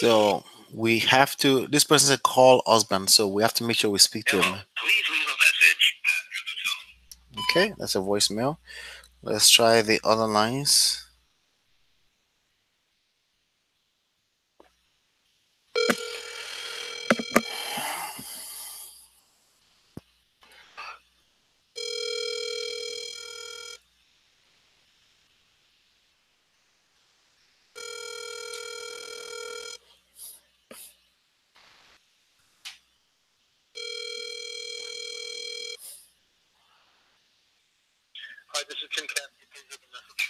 So we have to. This person said call husband, so we have to make sure we speak to him. Please leave a message after the tone. Okay, that's a voicemail. Let's try the other lines. Hi, this is Tim Cassidy. Please leave a message.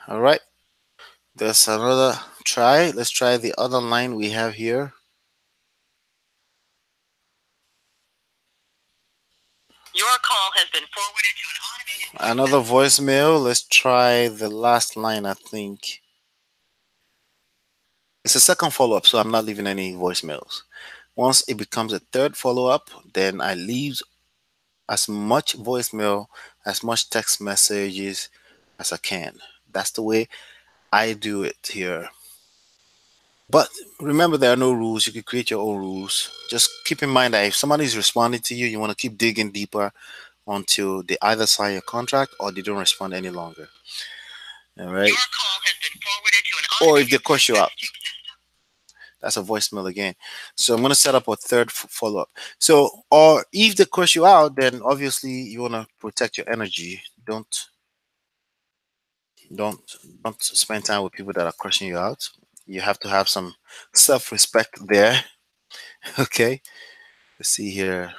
All right, there's another try. Let's try the other line we have here. Your call has been forwarded to an automated. Another voicemail. Let's try the last line. I think it's a second follow-up, so I'm not leaving any voicemails. Once it becomes a third follow-up, then I leave as much voicemail, as much text messages as I can. That's the way I do it here. But remember, there are no rules. You can create your own rules. Just keep in mind that if somebody is responding to you, you want to keep digging deeper until they either sign your contract or they don't respond any longer. All right. Your call has been forwarded to an Or if they automated cuss you out. messaging system. That's a voicemail again. So I'm going to set up a third follow up. So, or if they cuss you out, then obviously you want to protect your energy. Don't don't spend time with people that are crushing you out. You have to have some self-respect there. Okay. Let's see here.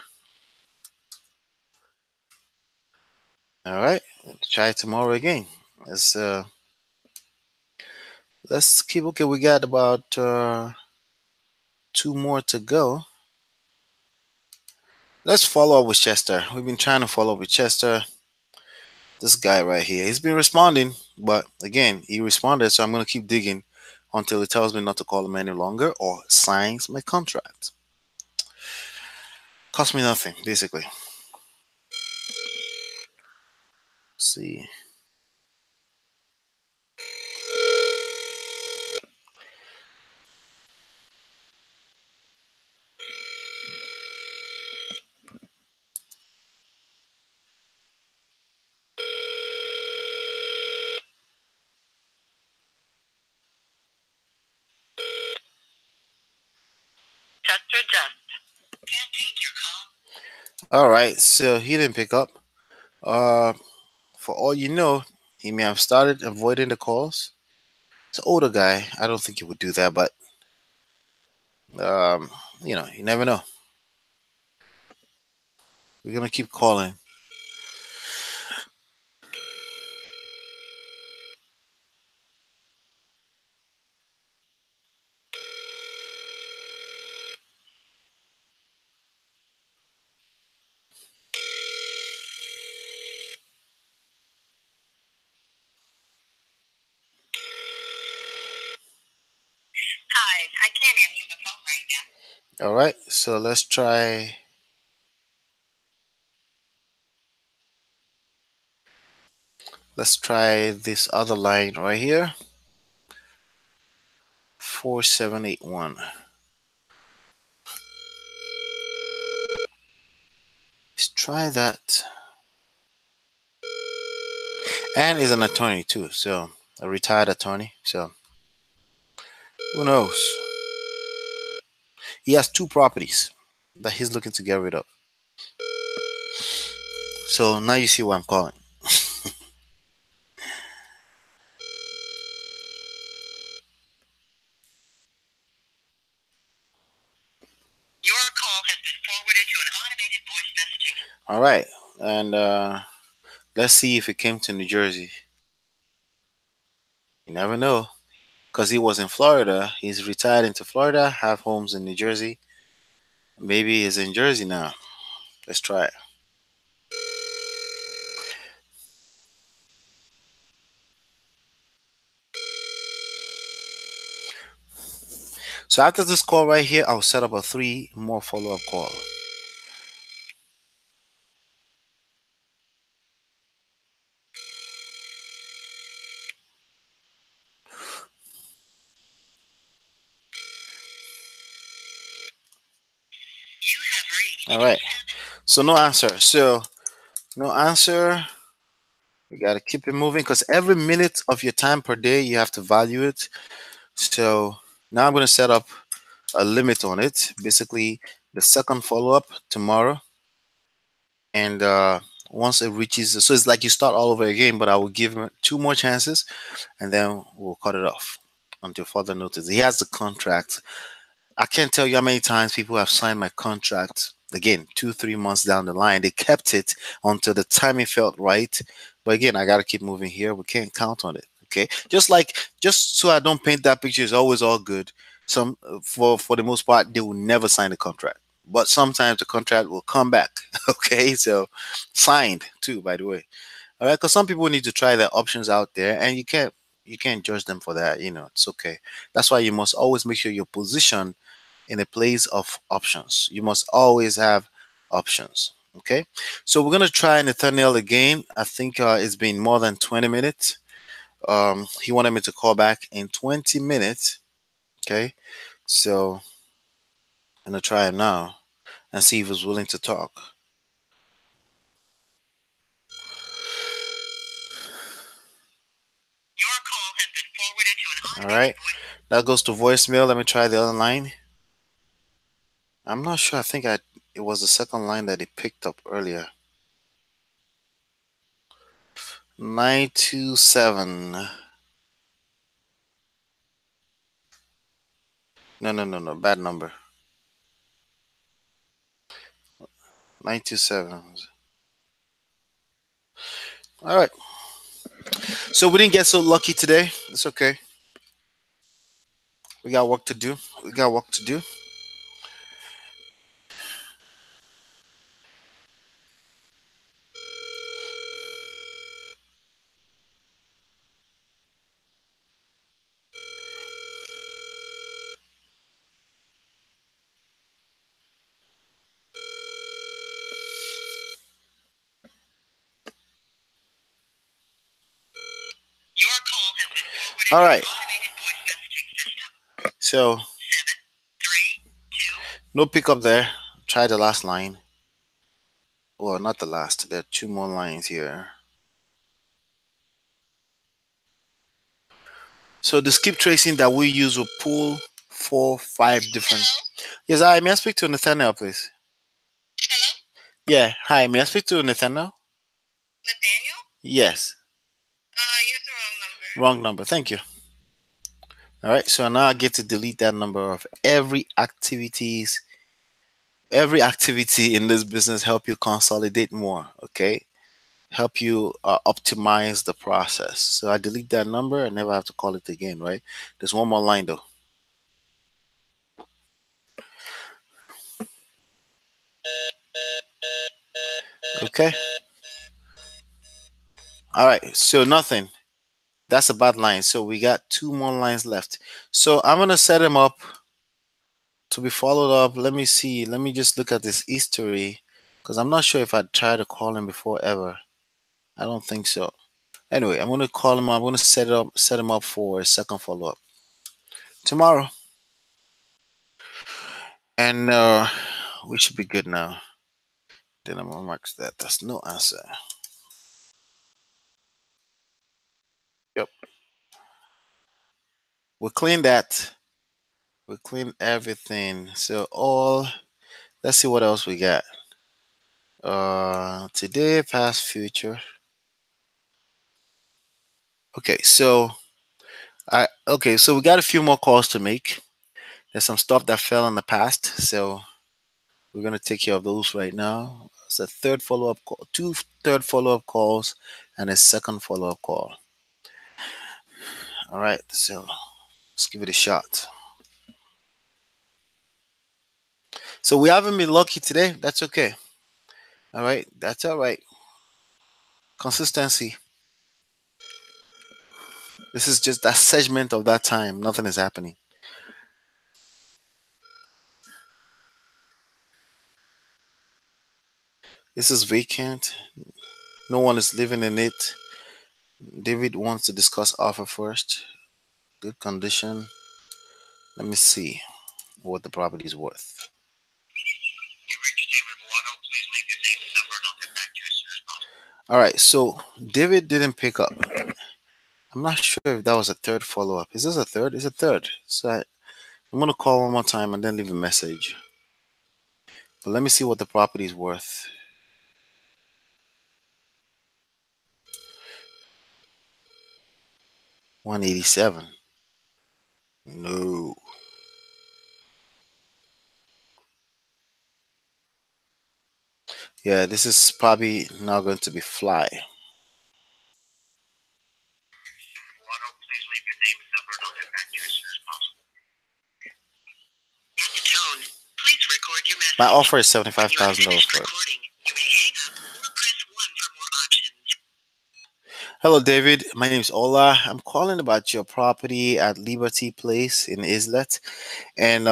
All right. Let's try it tomorrow again. Let's uh let's keep okay. We got about two more to go. Let's follow up with Chester. We've been trying to follow up with Chester. This guy right here. He's been responding, but again, he responded, so I'm gonna keep digging until he tells me not to call him any longer or signs my contract. Cost me nothing, basically. Let's see. Chester just can't take your call. All right, so he didn't pick up. Uh, for all you know, he may have started avoiding the calls. It's an older guy. I don't think he would do that, but um, you never know. We're gonna keep calling. Hi, I can't answer the phone right now. All right, so let's try. Let's try this other line right here. 4781. Let's try that. And he's an attorney too, so a retired attorney. So who knows? He has two properties that he's looking to get rid of. So now you see why I'm calling. Your call has been forwarded to an automated voice messaging. All right, and let's see if it came to New Jersey. You never know, because he was in Florida. He's retired into Florida, have homes in New Jersey. Maybe he's in Jersey now. Let's try it. So after this call right here, I'll set up a 3 more follow-up call. You have reached. All right. So no answer. So no answer. You gotta keep it moving because every minute of your time per day, you have to value it. So now I'm gonna set up a limit on it. Basically, the second follow-up tomorrow, and once it reaches, so it's like you start all over again. But I will give him 2 more chances, and then we'll cut it off until further notice. He has the contract. I can't tell you how many times people have signed my contract. Again, 2, 3 months down the line, they kept it until the timing felt right. But again, I got to keep moving here. We can't count on it. Okay, just so I don't paint that picture is always all good. Some for the most part, they will never sign the contract. But sometimes the contract will come back. Okay, so signed too, by the way. All right, because some people need to try their options out there, and you can't judge them for that. It's okay. That's why you must always make sure you're positioned in a place of options. You must always have options. Okay, so we're gonna try Nathaniel again. I think it's been more than 20 minutes. He wanted me to call back in 20 minutes. Okay, so I'm gonna try him now and see if he's willing to talk. Your call has been forwarded to an All automated right, voice. that goes to voicemail. Let me try the other line. I'm not sure. I think it was the second line that he picked up earlier. 927. No, no, no, no. Bad number. 927. All right. So we didn't get so lucky today. It's okay. We got work to do. We got work to do. Your call has been forwarded All to right. an automated voice messaging system. So 732. no pickup there. Try the last line. Well, not the last. There are 2 more lines here. So the skip tracing that we use will pull 4, 5 different. Yes, hi. May I speak to Nathaniel, please? Hello? Yeah. Hi. May I speak to Nathaniel? Nathaniel? Yes. You have the wrong number. Wrong number. Thank you. All right. So now I get to delete that number of every activity in this business help you consolidate more. Okay. Help you optimize the process. So I delete that number. I never have to call it again, right? There's 1 more line though. Okay. All right. So nothing. That's a bad line. So we got 2 more lines left. So I'm gonna set him up to be followed up. Let me see. Let me just look at this history because I'm not sure if I tried to call him before ever. I don't think so. Anyway, I'm gonna call him. I'm gonna set him up for a second follow up tomorrow, and we should be good now. Then I'm gonna mark that. That's no answer. Yep, we clean that. We clean everything. So all. Let's see what else we got. Today, past, future. Okay, so so we got a few more calls to make. There's some stuff that fell in the past, so we're gonna take care of those right now. It's a third follow up call, two third follow up calls, and a second follow up call. All right, so let's give it a shot. So we haven't been lucky today. That's okay. All right, that's all right. Consistency. This is just that segment of that time. Nothing is happening. This is vacant. No one is living in it. David wants to discuss offer first. Good condition. Let me see what the property is worth. You reached David Waddle. Please leave your name and number, and I'll get back to you as soon as possible. All right, so David didn't pick up. I'm not sure if that was a third follow up. Is this a third? It's a third. I'm gonna call one more time and then leave a message. But let me see what the property is worth. 187. No. Yeah, this is probably not going to be fly. Waddle, please leave your name and number, and I'll get back to you as soon as possible. At the tone, please record your message. My offer is When you have $75,000 finished for it. recording, you may hang up or press 1 for more options. Hello, David. My name is Ola. I'm calling about your property at Liberty Place in Islet. And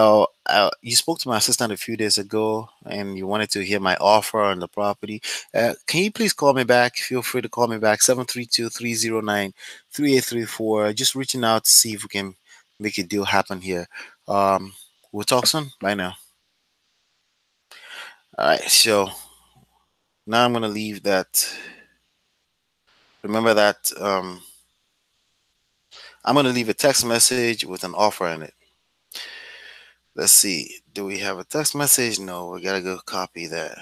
you spoke to my assistant a few days ago, and you wanted to hear my offer on the property. Can you please call me back? Feel free to call me back, 732-309-3834. Just reaching out to see if we can make a deal happen here. Um, we'll talk soon. Bye now. All right, so now I'm going to leave that. Remember that I'm going to leave a text message with an offer in it. Let's see. Do we have a text message? No, we got to go copy that.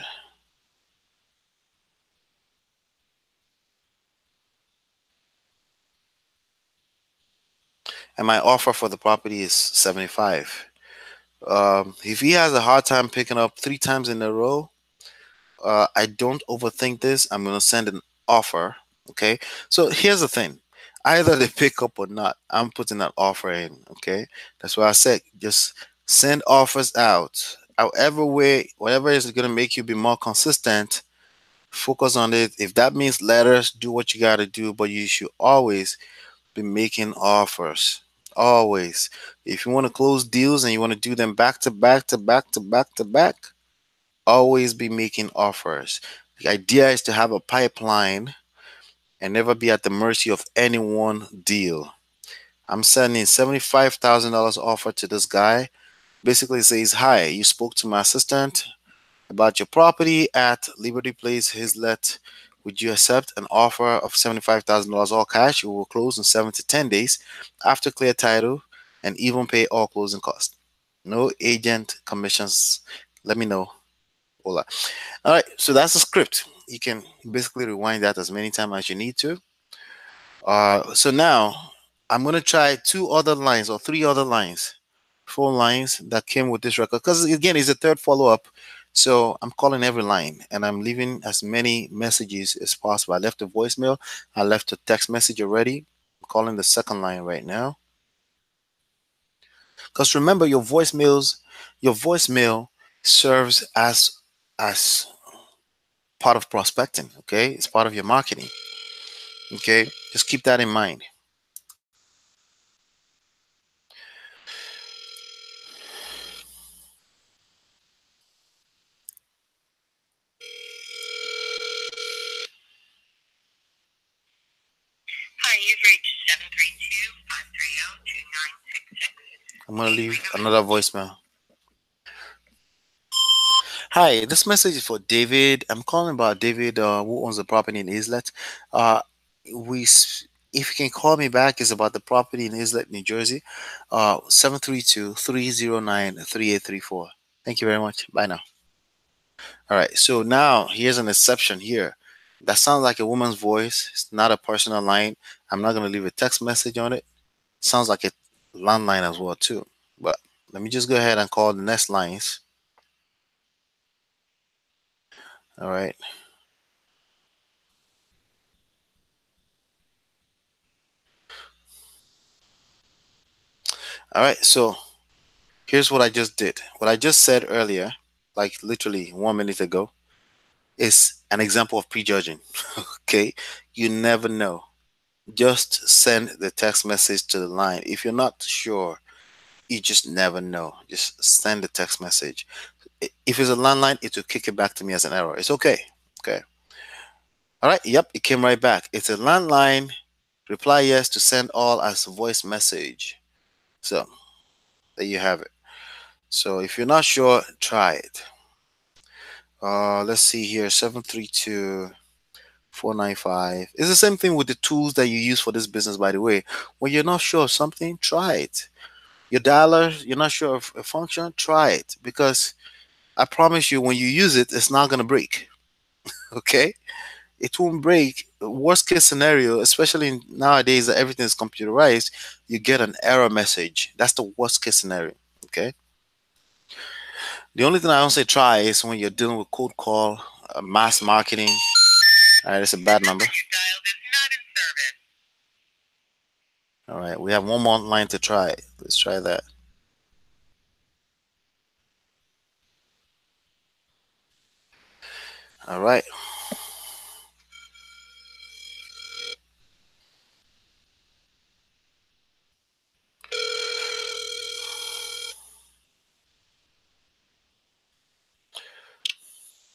And my offer for the property is 75. If he has a hard time picking up 3 times in a row, I don't overthink this. I'm gonna send an offer. Okay. So here's the thing: either they pick up or not, I'm putting that offer in. Okay. That's why I said just send offers out. However way, whatever is gonna make you be more consistent, focus on it. If that means letters, do what you gotta do. But you should always be making offers. Always. If you want to close deals and you want to do them back to back to back to back to back, always be making offers. The idea is to have a pipeline and never be at the mercy of any one deal. I'm sending $75,000 offer to this guy. Basically says, "Hi, you spoke to my assistant about your property at Liberty Place, Hislet. Would you accept an offer of $75,000 all cash? We will close in 7 to 10 days after clear title and even pay all closing costs. No agent commissions. Let me know." Hola. All right, so that's the script. You can basically rewind that as many times as you need to. So now I'm going to try 2 other lines or 3 other lines, 4 lines that came with this record. Because again, it's a third follow up. So I'm calling every line and I'm leaving as many messages as possible. I left a voicemail, I left a text message already. I'm calling the second line right now. Because remember, your voicemail serves as part of prospecting. Okay, it's part of your marketing. Okay, just keep that in mind. I'm gonna leave another voicemail. Hi, this message is for David. I'm calling about David, who owns the property in Islet. Uh, if you can call me back, it's about the property in Islet, New Jersey. 732-309-3834. Thank you very much. Bye now. All right. So now here's an exception here. That sounds like a woman's voice. It's not a personal line. I'm not gonna leave a text message on it. Sounds like a landline as well too. But let me just go ahead and call the next lines. All right. All right. So here's what I just did. What I just said earlier, like literally 1 minute ago, is an example of prejudging. Okay. You never know. Just send the text message to the line. If you're not sure, you just never know. Just send the text message. If it's a landline, it will kick it back to me as an error. It's okay. Okay. All right. Yep. It came right back. It's a landline. Reply yes to send all as voice message. So there you have it. So if you're not sure, try it. Let's see here. 732-495. It's the same thing with the tools that you use for this business, by the way. When you're not sure of something, try it. Your dialer, you're not sure of a function, try it. Because I promise you, when you use it, it's not going to break. Okay? It won't break. Worst case scenario, especially nowadays that everything is computerized, you get an error message. That's the worst case scenario. Okay? The only thing I don't say try is when you're dealing with cold call, mass marketing. All right, it's a bad number. You dialed is not in service. All right, we have one more line to try. Let's try that. All right.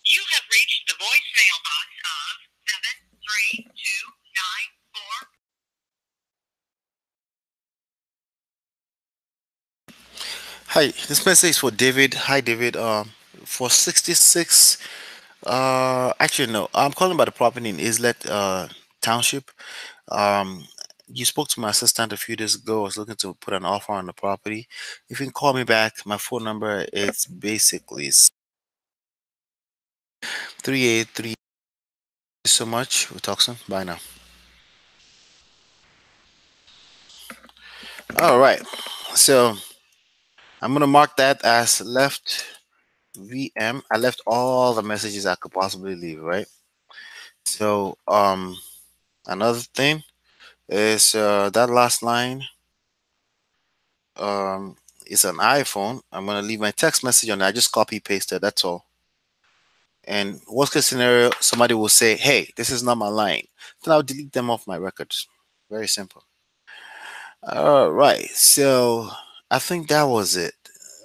You have reached the voicemail box of 73294. Hi, this message is for David. Hi, David. For 66. Actually, no. I'm calling about the property in Islet Township. Um, you spoke to my assistant a few days ago. I was looking to put an offer on the property. If you can call me back, my phone number is basically 383. Thank you so much. We'll talk soon. Bye now. All right. So I'm gonna mark that as left VM. I left all the messages I could possibly leave, right? So another thing is that last line um is an iPhone. I'm gonna leave my text message on it. I just copy pasted, that's all. And worst case scenario, somebody will say, hey, this is not my line. Then I'll delete them off my records. Very simple. All right. So I think that was it.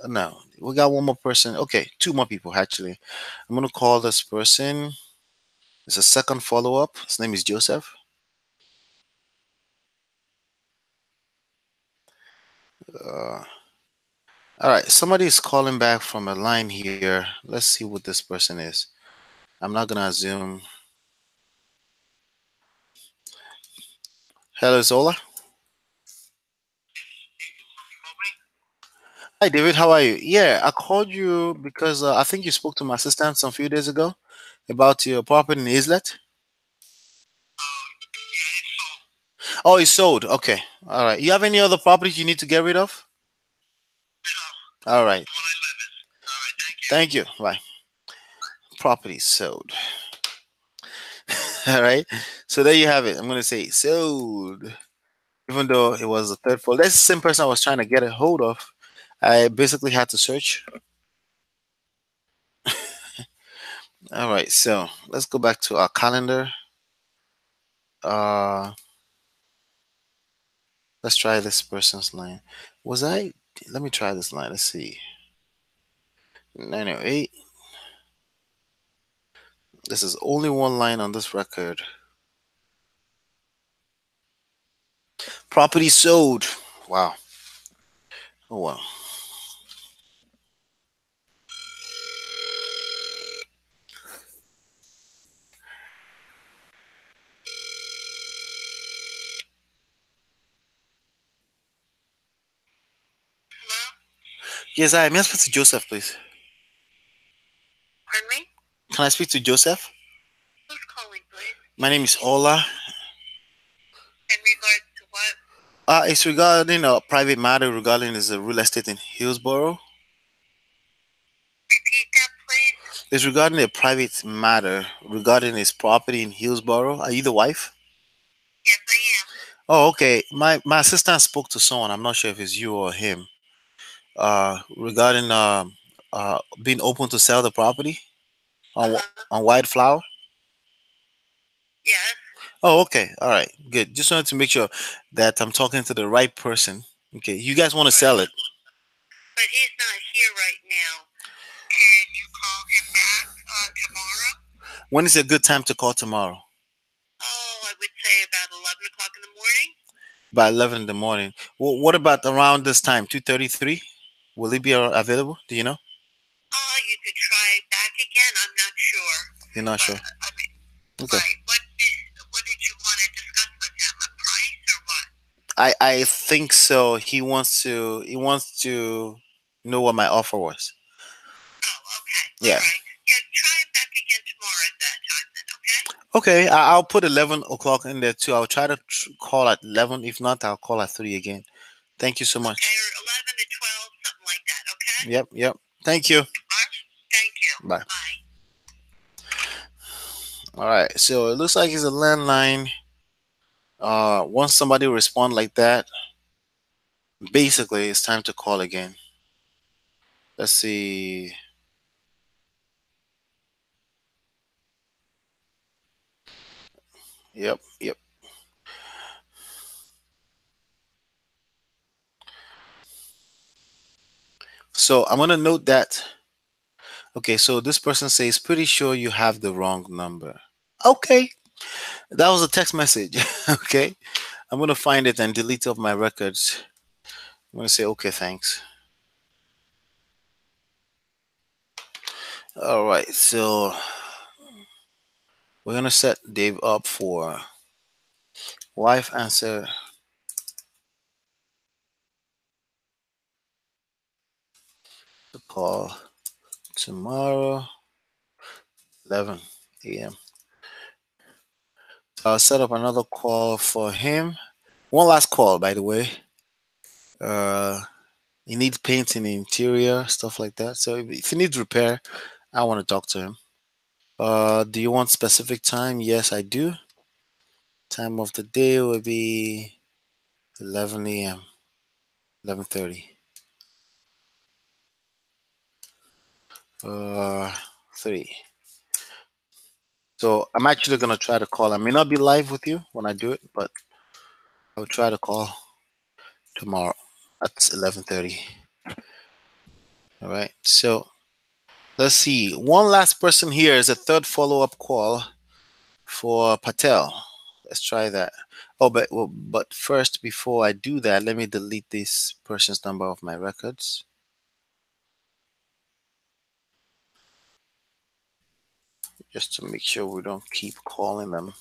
No, we got one more person. Okay, two more people actually. I'm gonna call this person. It's a second follow up. His name is Joseph. Uh, all right, somebody is calling back from a line here. Let's see what this person is. I'm not gonna assume. Hello, Zola. Hi, David. How are you? Yeah, I called you because I think you spoke to my assistant some few days ago about your property in Islet. Oh, it's sold. Okay. All right. You have any other properties you need to get rid of? All right. Thank you. Bye. Property sold. All right. So there you have it. I'm gonna say sold, even though it was the third floor. That's the same person I was trying to get a hold of. I basically had to search. All right. So let's go back to our calendar. Uh, let's try this person's line. Was I? Let me try this line. Let's see. 908. This is only one line on this record. Property sold. Wow. Oh well. Hello? Yes, I may I speak to Joseph, please? Pardon me? Can I speak to Joseph? Who's calling, please? My name is Ola. In regards to what? It's regarding a private matter regarding his real estate in Hillsborough. Repeat that, please. It's regarding a private matter regarding his property in Hillsborough. Are you the wife? Yes, I am. Oh, okay. My assistant spoke to someone. I'm not sure if it's you or him. Regarding being open to sell the property on Uh-huh. on Wildflower. Yes. Oh, okay. All right. Good. Just wanted to make sure that I'm talking to the right person. Okay. You guys want to sell Right. it? But he's not here right now. Can you call him back tomorrow? When is a good time to call tomorrow? Oh, I would say about 11 o'clock in the morning. By 11 in the morning. Well, what about around this time? 2:33? Will it be available? Do you know? You could try back again. I'm not sure. You're not But, sure. I mean, Okay. right. What did you want to discuss with him? A price or what? I think so. He wants to know what my offer was. Oh, okay. Yeah. All right. Yeah, try him back again tomorrow at that time then, okay? Okay. I'll put 11 o'clock in there too. I'll try to call at 11. If not, I'll call at 3 again. Thank you so Okay, much. or 11 to 12, something like that, okay? Yep. Yep. Thank you. All right. Thank you. Bye. Bye. All right. So it looks like it's a landline. Once somebody respond like that, basically it's time to call again. Let's see. Yep. Yep. So I'm gonna note that. Okay. So this person says, "Pretty sure you have the wrong number." Okay. That was a text message. Okay. I'm gonna find it and delete off my records. I'm gonna say, "Okay, thanks." All right. So we're gonna set Dave up for wife answer the call tomorrow, 11 a.m. So I'll set up another call for him. One last call, by the way. Uh, he needs painting the interior, stuff like that. So if he needs repair, I want to talk to him. Do you want specific time? Yes, I do. Time of the day will be 11 a.m. 11:30. 3. So I'm actually gonna try to call. I may not be live with you when I do it, but I'll try to call tomorrow at 11:30. All right. So let's see. One last person here is a third follow-up call for Patel. Let's try that. Oh, but first, before I do that, let me delete this person's number off my records, just to make sure we don't keep calling them.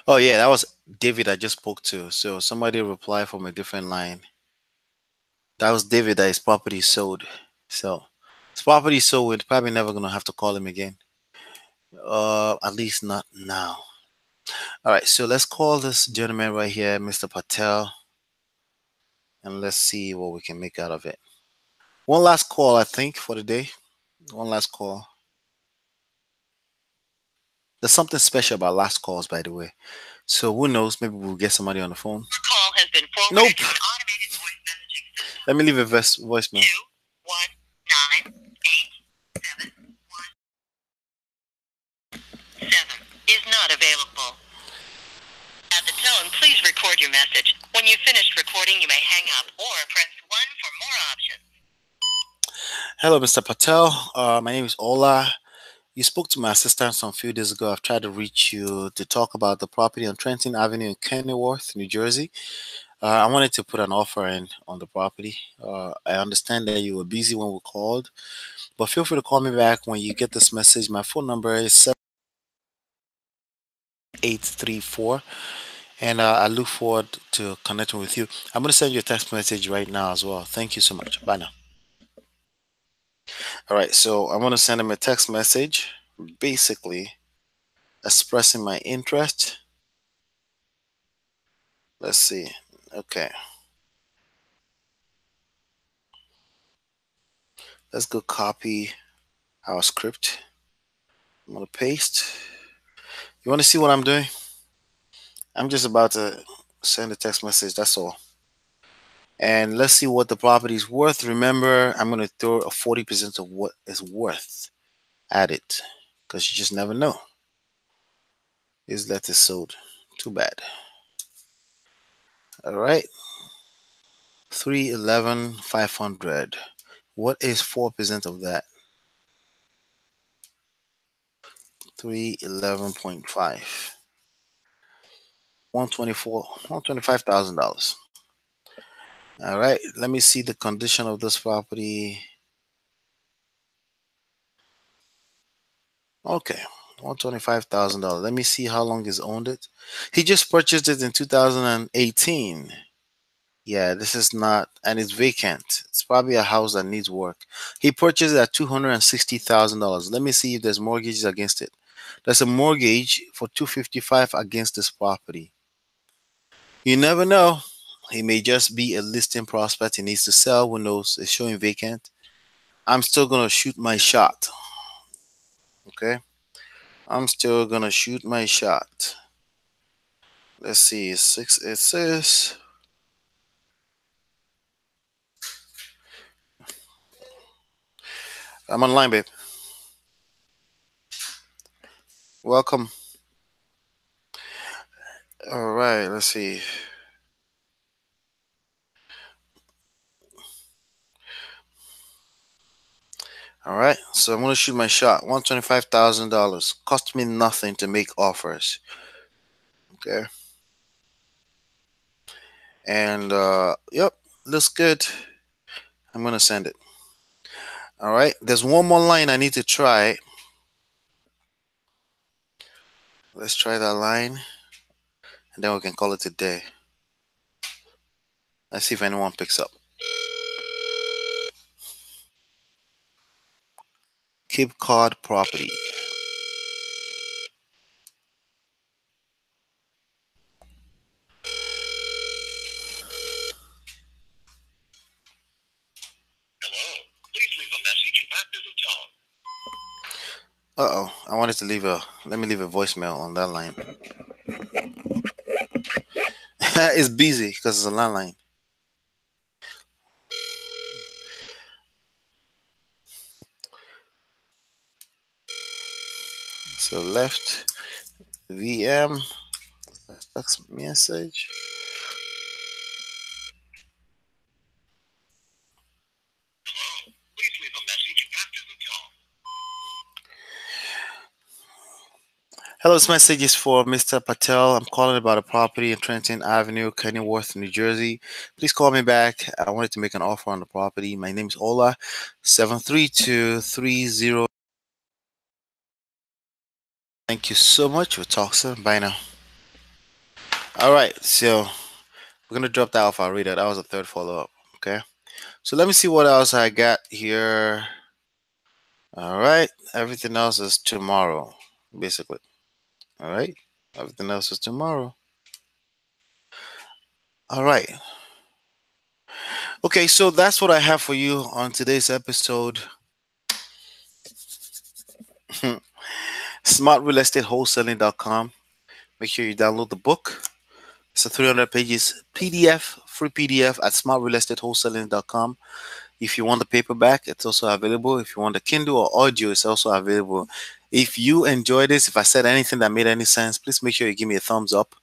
Oh yeah, that was David I just spoke to. So somebody replied from a different line. That was David that his property sold. So his property sold. We're probably never gonna have to call him again. At least not now. All right, so let's call this gentleman right here, Mr. Patel, and let's see what we can make out of it. One last call, I think, for the day. One last call. There's something special about last calls, by the way. So who knows? Maybe we'll get somebody on the phone. Your call has been forwarded Nope. to an automated voice messaging system. Let me leave a voicemail. 2198717 is not available. At the tone, please record your message. When you've finished recording, you may hang up or press 1 for more options. Hello, Mr. Patel. My name is Ola. You spoke to my assistant some few days ago. I've tried to reach you to talk about the property on Trenton Avenue in Kenilworth, New Jersey. I wanted to put an offer in on the property. I understand that you were busy when we called, but feel free to call me back when you get this message. My phone number is 7834, and I look forward to connecting with you. I'm going to send you a text message right now as well. Thank you so much. Bye now. All right, so I'm going to send him a text message, basically expressing my interest. Let's see. Okay, let's go copy our script. I'm gonna paste. You want to see what I'm doing? I'm just about to send a text message. That's all. And let's see what the property is worth. Remember, I'm gonna throw a 40% of what it's worth at it, because you just never know. Is that is sold? Too bad. All right, 311,500. What is 4% of that? 311.5. 124, $125,000. All right, let me see the condition of this property. Okay, $125,000. Let me see how long he's owned it. He just purchased it in 2018. Yeah, this is not, and it's vacant. It's probably a house that needs work. He purchased it at $260,000. Let me see if there's mortgages against it. There's a mortgage for $255 against this property. You never know. He may just be a listing prospect. He needs to sell. Who knows? It's showing vacant. I'm still gonna shoot my shot. Okay, I'm still gonna shoot my shot. Let's see, 686. I'm online, babe. Welcome. All right, let's see. All right, so I'm gonna shoot my shot. $125,000. Cost me nothing to make offers. Okay, and yep, looks good. I'm gonna send it. All right, there's one more line I need to try. Let's try that line, and then we can call it a day. Let's see if anyone picks up. Cape Cod property. Hello. Please leave a message after the tone. Uh-oh, I wanted to leave a, let me leave a voicemail on that line. It's busy because it's a landline. So left VM text message. Hello. Please leave a message after the tone. Hello, this message is for Mr. Patel. I'm calling about a property in Trenton Avenue, Kenilworth, New Jersey. Please call me back. I wanted to make an offer on the property. My name is Ola, 73230. Thank you so much. We'll talk soon. Bye now. All right, so we're gonna drop that off. I'll read it. That was a third follow-up. Okay. So let me see what else I got here. All right. Everything else is tomorrow, basically. All right. Everything else is tomorrow. All right. Okay, so that's what I have for you on today's episode. SmartRealEstateWholesaling.com. Make sure you download the book. It's a 300 pages PDF, free PDF at SmartRealEstateWholesaling.com. If you want the paperback, it's also available. If you want the Kindle or audio, it's also available. If you enjoyed this, if I said anything that made any sense, please make sure you give me a thumbs up.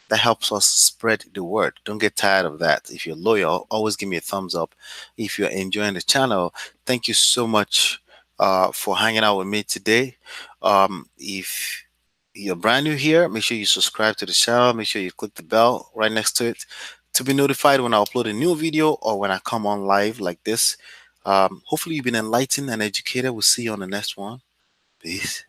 That helps us spread the word. Don't get tired of that. If you're loyal, always give me a thumbs up. If you're enjoying the channel, thank you so much for hanging out with me today. If you're brand new here, make sure you subscribe to the channel. Make sure you click the bell right next to it to be notified when I upload a new video or when I come on live like this. Hopefully, you've been enlightened and educated. We'll see you on the next one. Peace.